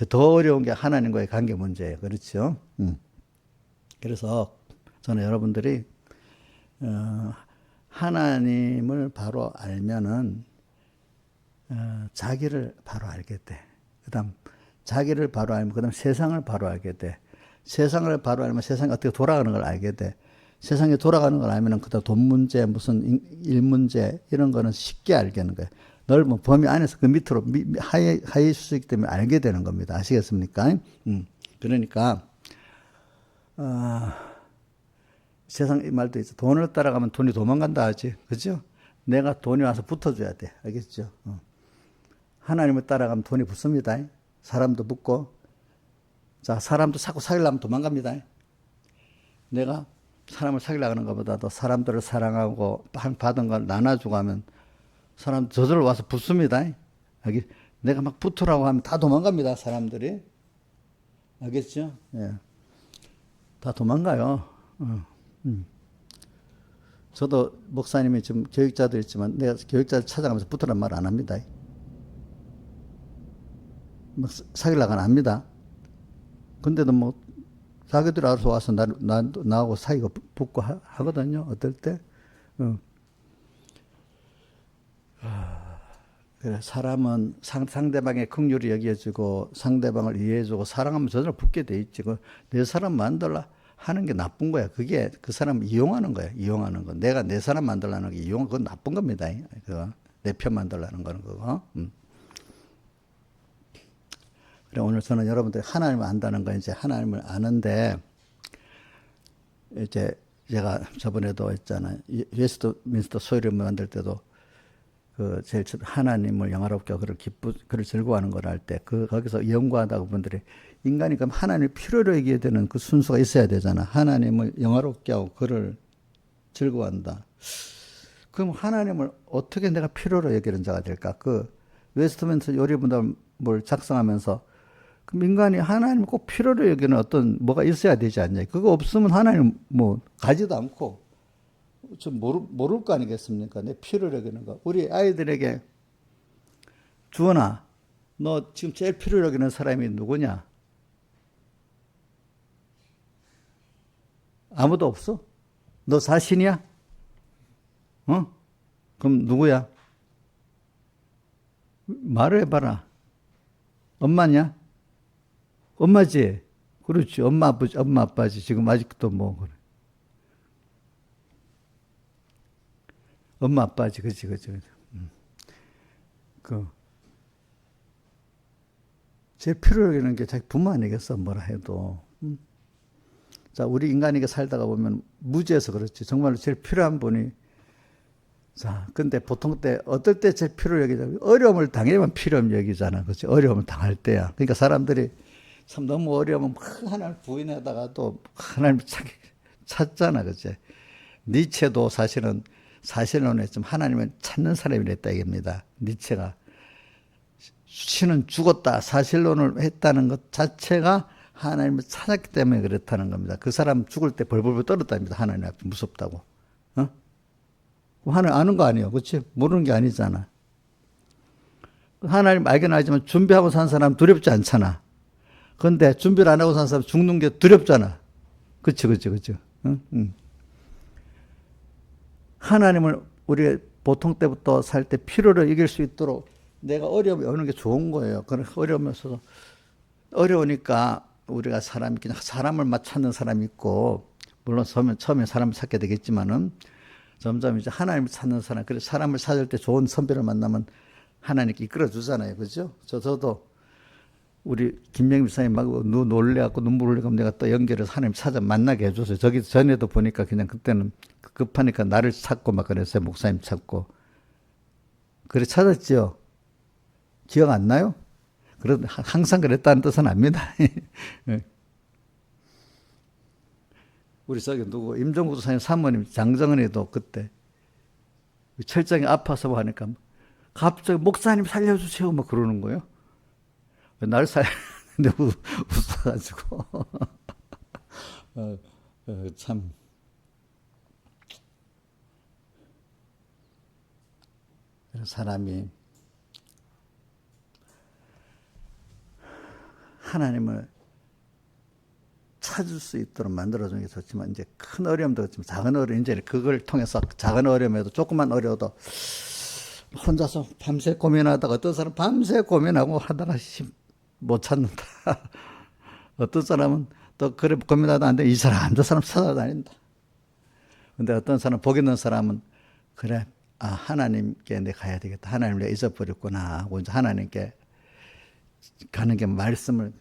더 어려운 게 하나님과의 관계 문제예요. 그렇죠? 그래서 저는 여러분들이 하나님을 바로 알면은 자기를 바로 알게 돼. 그다음 자기를 바로 알면 그다음 세상을 바로 알게 돼. 세상을 바로 알면 세상이 어떻게 돌아가는 걸 알게 돼. 세상이 돌아가는 걸 알면은 그다음 돈 문제, 무슨 일 문제 이런 거는 쉽게 알겠는 거예요. 넓은 범위 안에서 그 밑으로 하위 수익 때문에 알게 되는 겁니다. 아시겠습니까? 그러니까. 세상 이 말도 있어. 돈을 따라가면 돈이 도망간다 하지. 그죠? 내가 돈이 와서 붙어줘야 돼. 알겠죠? 하나님을 따라가면 돈이 붙습니다. 사람도 붙고. 자, 사람도 자꾸 사귀려면 도망갑니다. 내가 사람을 사귀려고 하는 것보다도 사람들을 사랑하고 받은 걸 나눠주고 하면 사람 저절로 와서 붙습니다. 내가 막 붙으라고 하면 다 도망갑니다. 사람들이. 알겠죠? 예. 다 도망가요. 저도 목사님이 지금 교육자들 있지만 내가 교육자들 찾아가면서 붙으란 말 안 합니다. 막 사귀려고 안 합니다. 근데도 뭐 자기들이 알아서 와서 나하고 사귀고 붙고 하거든요. 어떨 때. 그래, 사람은 상대방의 긍휼히 여겨주고 상대방을 이해해주고 사랑하면 저절로 붙게 돼 있지. 내 사람 만들라 하는 게 나쁜 거야. 그게 그 사람을 이용하는 거야. 이용하는 거. 내가 내 사람 만들라는 게 그건 나쁜 겁니다. 그거 내 편 만들라는 거는 그거. 그래 오늘 저는 여러분들이 하나님을 안다는 거 이제 하나님을 아는데 이제 제가 저번에도 했잖아요. 웨스트민스터 소유를 만들 때도 그 제일 처음 하나님을 영화롭게 하고 그를 즐거워하는 걸 할 때 거기서 연구하다가 분들이 인간이 그럼 하나님을 필요로 여기게 되는 그 순서가 있어야 되잖아. 하나님을 영화롭게 하고 그를 즐거워한다. 그럼 하나님을 어떻게 내가 필요로 여기는 자가 될까? 그 웨스트민스터 요리문답을 작성하면서 그럼 인간이 하나님을 꼭 필요로 여기는 어떤 뭐가 있어야 되지 않냐? 그거 없으면 하나님 뭐 가지도 않고 좀 모를 거 아니겠습니까? 내 필요로 여기는 거. 우리 아이들에게 주원아, 너 지금 제일 필요로 여기는 사람이 누구냐? 아무도 없어? 너 자신이야? 어? 그럼 누구야? 말을 해봐라. 엄마냐? 엄마지? 그렇지. 엄마, 아버지, 엄마, 아빠지. 지금 아직도 뭐, 그래. 엄마, 아빠지. 그치. 제일 필요로 여기는 게 자기 부모 아니겠어? 뭐라 해도. 자, 우리 인간에게 살다가 보면 무지해서 그렇지. 정말로 제일 필요한 분이 자, 근데 보통 때, 어떨 때 제일 필요로 여기잖아. 어려움을 당해야만 필요함 여기잖아. 그렇지. 어려움을 당할 때야. 그러니까 사람들이 참 너무 어려우면 막 하나님을 부인하다가도 하나님을 찾잖아. 그렇지. 니체도 사실은 사실론에 좀 하나님을 찾는 사람이랬다 이겁니다. 니체가. 신은 죽었다. 사실론을 했다는 것 자체가 하나님을 찾았기 때문에 그렇다는 겁니다. 그 사람 죽을 때 벌벌벌 떨었답니다. 하나님 앞에 무섭다고. 어? 하나님 아는 거 아니에요. 그렇지? 모르는 게 아니잖아. 하나님 알긴 알지만 준비하고 산 사람 두렵지 않잖아. 그런데 준비를 안 하고 산 사람 죽는 게 두렵잖아. 그치. 응? 하나님을 우리가 보통 때부터 살 때 필요로 이길 수 있도록 내가 어려움이 오는 게 좋은 거예요. 그런 어려우면서도 어려우니까 우리가 사람을 찾는 사람이 있고, 물론 처음에 사람을 찾게 되겠지만은 점점 이제 하나님을 찾는 사람, 그래서 사람을 찾을 때 좋은 선배를 만나면 하나님께 이끌어 주잖아요. 그죠? 저도 우리 김명미 사님 막 놀래갖고 눈물 흘리고 내가 또 연결해서 하나님 찾아 만나게 해줬어요. 저기 전에도 보니까 그냥 그때는 급하니까 나를 찾고 막 그랬어요. 목사님 찾고. 그래 찾았죠? 기억 안 나요? 그래도 항상 그랬다는 뜻은 압니다. 우리 저기 임종구 사님 사모님 장정은이도 그때 철장이 아파서 하니까 갑자기 목사님 살려주세요 막 그러는 거예요. 날 살렸는데 웃어가지고 참 사람이 하나님을 찾을 수 있도록 만들어주는 게 좋지만 이제 큰 어려움도 그렇지만 작은 어려움 이제 그걸 통해서 작은 어려움에도 조금만 어려워도 혼자서 밤새 고민하다가 어떤 사람 밤새 고민하고 하다가 못 찾는다. 어떤 사람은 또 그래 고민하다 안 돼. 이 사람 저 사람 찾아다닌다. 근데 어떤 사람 복 있는 사람은 그래 하나님께 내가 가야 되겠다. 하나님을 내가 잊어버렸구나 하고 이제 하나님께 가는 게 말씀을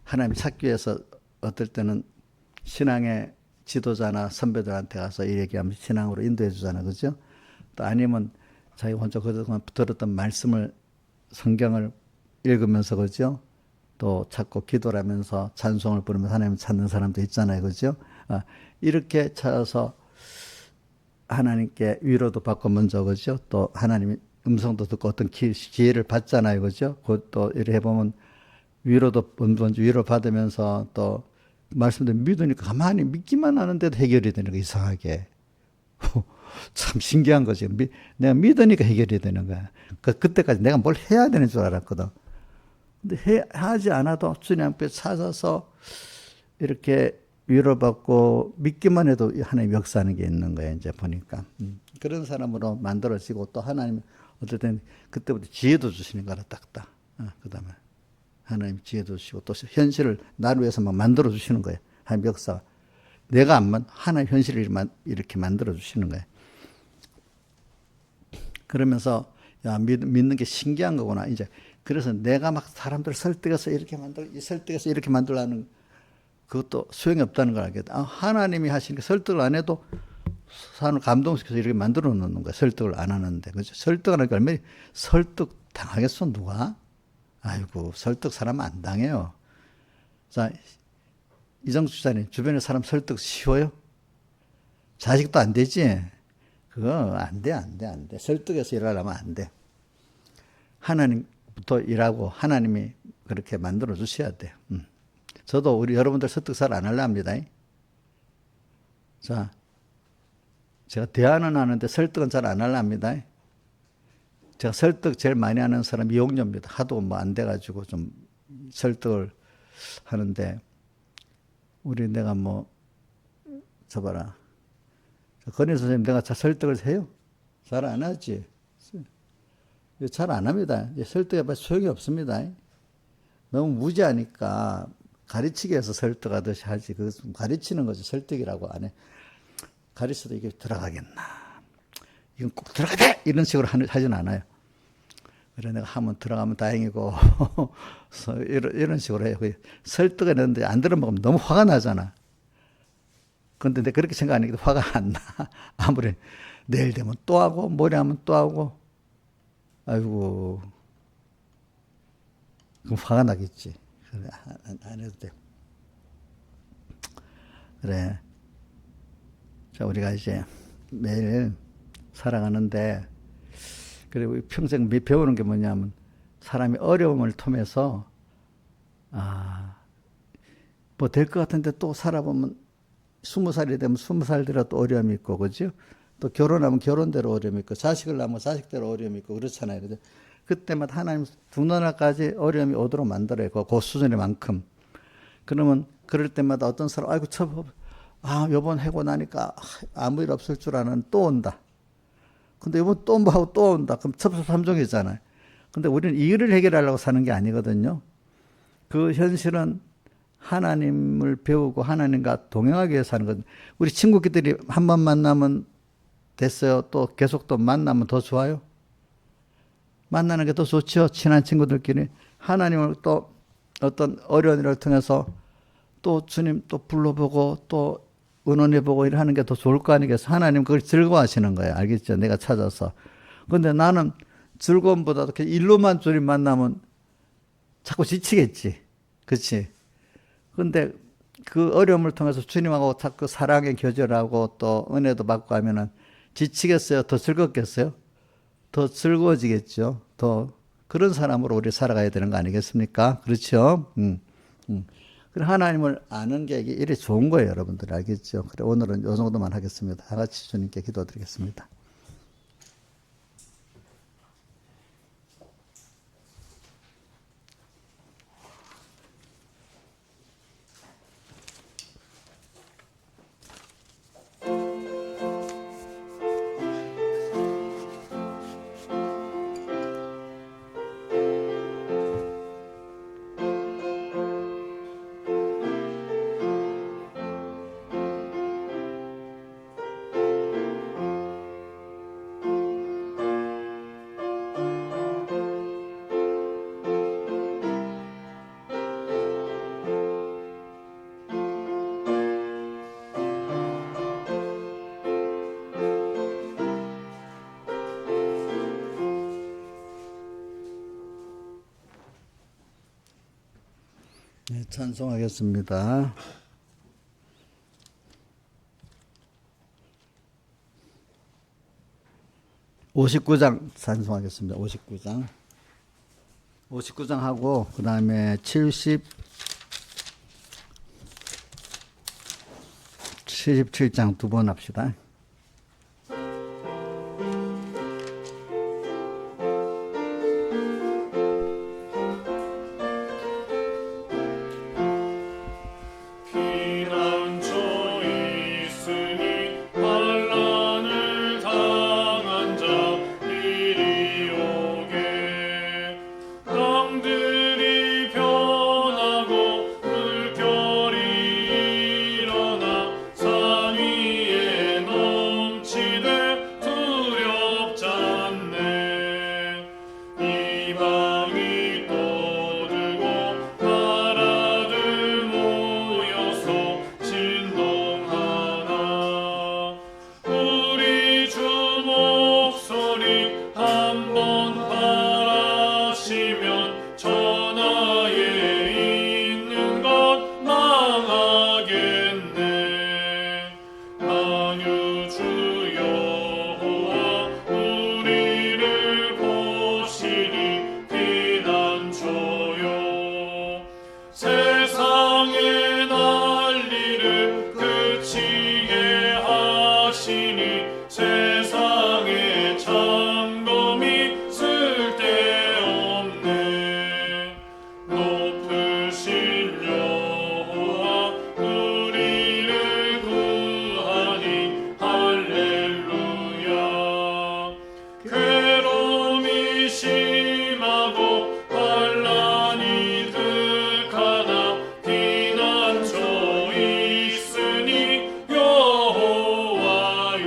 하나님 찾기 위해서 어떨 때는 신앙의 지도자나 선배들한테 가서 이 얘기하면 신앙으로 인도해 주잖아. 그죠? 또 아니면 자기가 혼자 그동안 들었던 말씀을 성경을 읽으면서 그죠? 또 찾고 기도를 하면서 찬송을 부르면서 하나님을 찾는 사람도 있잖아요. 그죠? 이렇게 찾아서 하나님께 위로도 받고 먼저 그죠? 또 하나님의 음성도 듣고 어떤 기회를 받잖아요. 그죠? 또 이렇게 해보면 위로도 먼저 위로 받으면서 또 말씀대로 믿으니까 가만히 믿기만 하는데도 해결이 되는 거 이상하게. 참 신기한 거지. 내가 믿으니까 해결이 되는 거야. 그때까지 내가 뭘 해야 되는 줄 알았거든. 근데 하지 않아도 주님 앞에 찾아서 이렇게 위로받고 믿기만 해도 하나님 역사하는 게 있는 거예요. 이제 보니까. 그런 사람으로 만들어지고 또 하나님 어쨌든 그때부터 지혜도 주시는 거라 딱딱. 그 다음에 하나님 지혜도 주시고 또 현실을 나를 위해서 막 만들어 주시는 거예요. 하나님 역사. 내가 하나님 현실을 이렇게 만들어 주시는 거예요. 그러면서 야 믿는 게 신기한 거구나. 이제 그래서 내가 막 사람들 설득해서 이렇게 설득해서 이렇게 만들라는 그것도 소용이 없다는 걸 알겠다. 하나님이 하시니까 설득을 안 해도 사람을 감동시켜서 이렇게 만들어 놓는 거야. 설득을 안 하는데. 그죠? 설득 하니까 얼마나 설득 당하겠어, 누가? 아이고, 설득 사람 안 당해요. 자, 이정수 지사님, 주변에 사람 설득 쉬워요? 자식도 안 되지? 그거 안 돼. 설득해서 일하려면 안 돼. 하나님부터 일하고 하나님이 그렇게 만들어 주셔야 돼요. 저도 우리 여러분들 설득 잘 안 하려 합니다. 자, 제가 대화는 하는데 설득은 잘 안 하려 합니다. 제가 설득 제일 많이 하는 사람이 이용료입니다. 하도 뭐 안 돼가지고 좀 설득을 하는데, 내가 저 봐라. 건희 선생님, 내가 설득을 해요? 잘 안 하지? 잘 안 합니다. 설득해봐 소용이 없습니다. 너무 무지하니까 가르치기 위해서 설득하듯이 하지. 그것은 가르치는 거지. 설득이라고 안 해. 가르쳐도 이게 들어가겠나. 이건 꼭 들어가야 돼! 이런 식으로 하진 않아요. 그래, 내가 하면 들어가면 다행이고, 이런 식으로 해요. 설득을 했는데 안 들어먹으면 너무 화가 나잖아. 근데 내가 그렇게 생각하니까 화가 안 나. 아무리 내일 되면 또 하고, 모레 하면 또 하고, 아이고, 그럼 화가 나겠지. 그래, 안 해도 돼. 그래. 자, 우리가 이제 매일 살아가는데, 그리고 평생 배우는 게 뭐냐면, 사람이 어려움을 통해서, 뭐 될 것 같은데 또 살아보면 20살이 되면 20살대로 또 어려움이 있고, 그죠? 또 결혼하면 결혼대로 어려움이 있고, 자식을 낳으면 자식대로 어려움이 있고, 그렇잖아요. 그죠? 그때마다 하나님 두 누나까지 어려움이 오도록 만들어요. 그 수준만큼. 그러면 그럴 때마다 어떤 사람, 아이고, 요번 해고 나니까 아무 일 없을 줄 아는 또 온다. 근데 이번 또 뭐 하고 또 온다. 그럼 첩첩삼종이잖아요. 근데 우리는 이 일을 해결하려고 사는 게 아니거든요. 그 현실은 하나님을 배우고 하나님과 동행하기 위해서 하는 거거든요. 우리 친구끼리 한 번 만나면 됐어요. 또 계속 또 만나면 더 좋아요. 만나는 게 더 좋죠. 친한 친구들끼리. 하나님을 또 어떤 어려운 일을 통해서 또 주님 또 불러보고 또 의논해보고 이러는 게 더 좋을 거 아니겠어요. 하나님 그걸 즐거워하시는 거예요. 알겠죠? 내가 찾아서. 근데 나는 즐거움보다도 일로만 주님 만나면 자꾸 지치겠지. 그렇지? 근데 그 어려움을 통해서 주님하고 자꾸 사랑의 교제하고 또 은혜도 받고 하면은 지치겠어요? 더 즐겁겠어요? 더 즐거워지겠죠? 더 그런 사람으로 우리 살아가야 되는 거 아니겠습니까? 그렇죠? 하나님을 아는 게 이래 좋은 거예요, 여러분들. 알겠죠? 그래, 오늘은 이 정도만 하겠습니다. 다 같이 주님께 기도드리겠습니다. 네, 찬송하겠습니다. 59장 찬송하겠습니다. 59장 하고 그 다음에 77장 두 번 합시다. 산 위에 세상의 난리를 그치게 하시니 세상의 점검이 쓸데없네. 높으신 여호와 우리를 구하니 할렐루야. 괴로움이 심하고 환난이 득하나 피난처 있으니 여호와요.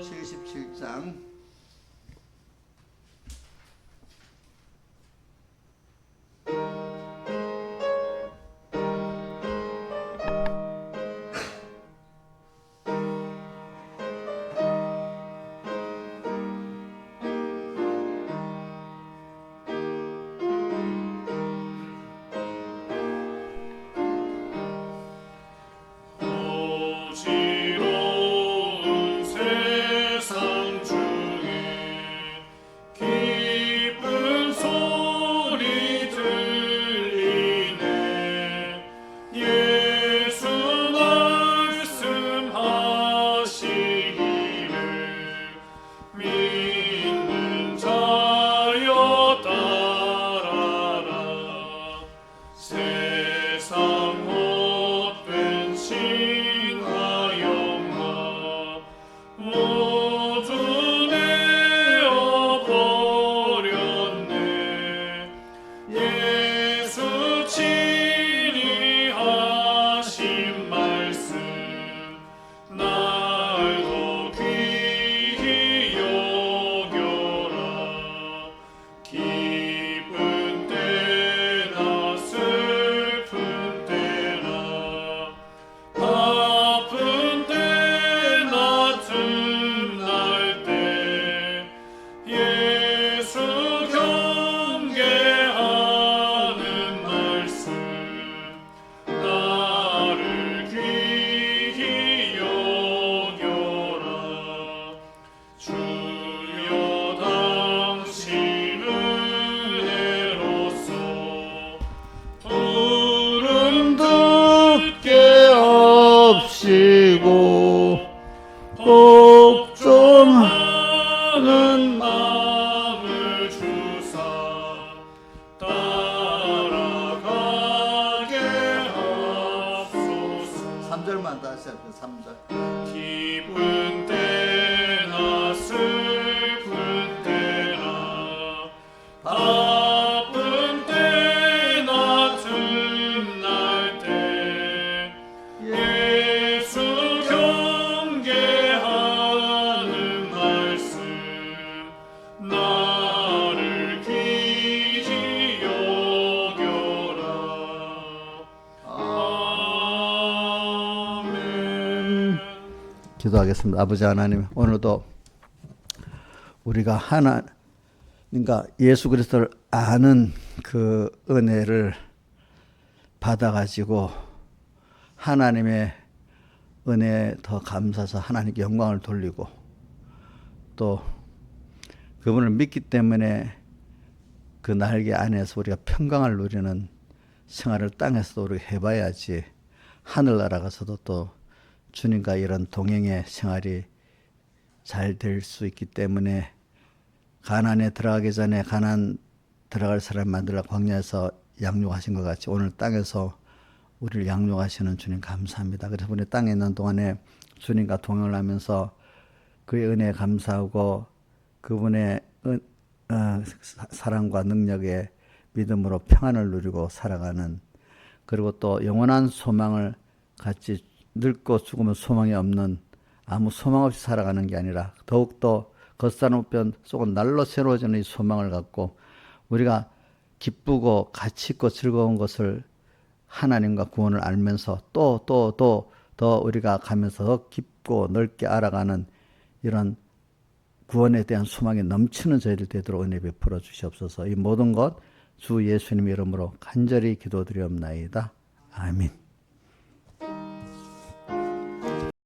77장 어지러운 세상 중에 기쁜 소리 들리네. 예수 말씀하시기를 믿는 자여 따라라. 세상 못된 신과 영광 모두 내어버렸네. 예수 친히 하신 말씀 날도 귀히 여겨라. 기쁜 때나 슬픈 때나 아픈 때나 틈날 때 예수 경계하는 말씀 나를 귀히 여겨라. 주여 당신 은혜로서 부름 듣게 없이고 복종하는 마음을 주사 따라가게 하소서. 3절만 다시 할게요. 3절 기쁜 때나 슬픈 때나 아픈 때나 틈날 때 예수 경계하는 말씀 나를 귀히 여겨라. 아멘. 기도하겠습니다. 아버지 하나님, 오늘도 우리가 하나님과 예수 그리스도를 아는 그 은혜를 받아가지고 하나님의 은혜에 더 감사해서 하나님께 영광을 돌리고 또 그분을 믿기 때문에 그 날개 안에서 우리가 평강을 누리는 생활을 땅에서도 우리가 해봐야지 하늘나라 가서도 또 주님과 이런 동행의 생활이 잘 될 수 있기 때문에 가나안에 들어가기 전에 가나안 들어갈 사람 만들어 광야에서 양육하신 것 같이 오늘 땅에서 우리를 양육하시는 주님 감사합니다. 그래서 우리 땅에 있는 동안에 주님과 동행을 하면서 그의 은혜에 감사하고 그분의 사랑과 능력에 믿음으로 평안을 누리고 살아가는, 그리고 또 영원한 소망을 같이 늙고 죽으면 소망이 없는, 아무 소망 없이 살아가는 게 아니라 더욱더 겉사람편 속은 날로 새로워지는 이 소망을 갖고 우리가 기쁘고 가치 있고 즐거운 것을 하나님과 구원을 알면서 더 우리가 가면서 더 깊고 넓게 알아가는 이런 구원에 대한 소망이 넘치는 저희들 되도록 은혜 베풀어 주시옵소서. 이 모든 것 주 예수님 이름으로 간절히 기도드리옵나이다. 아멘.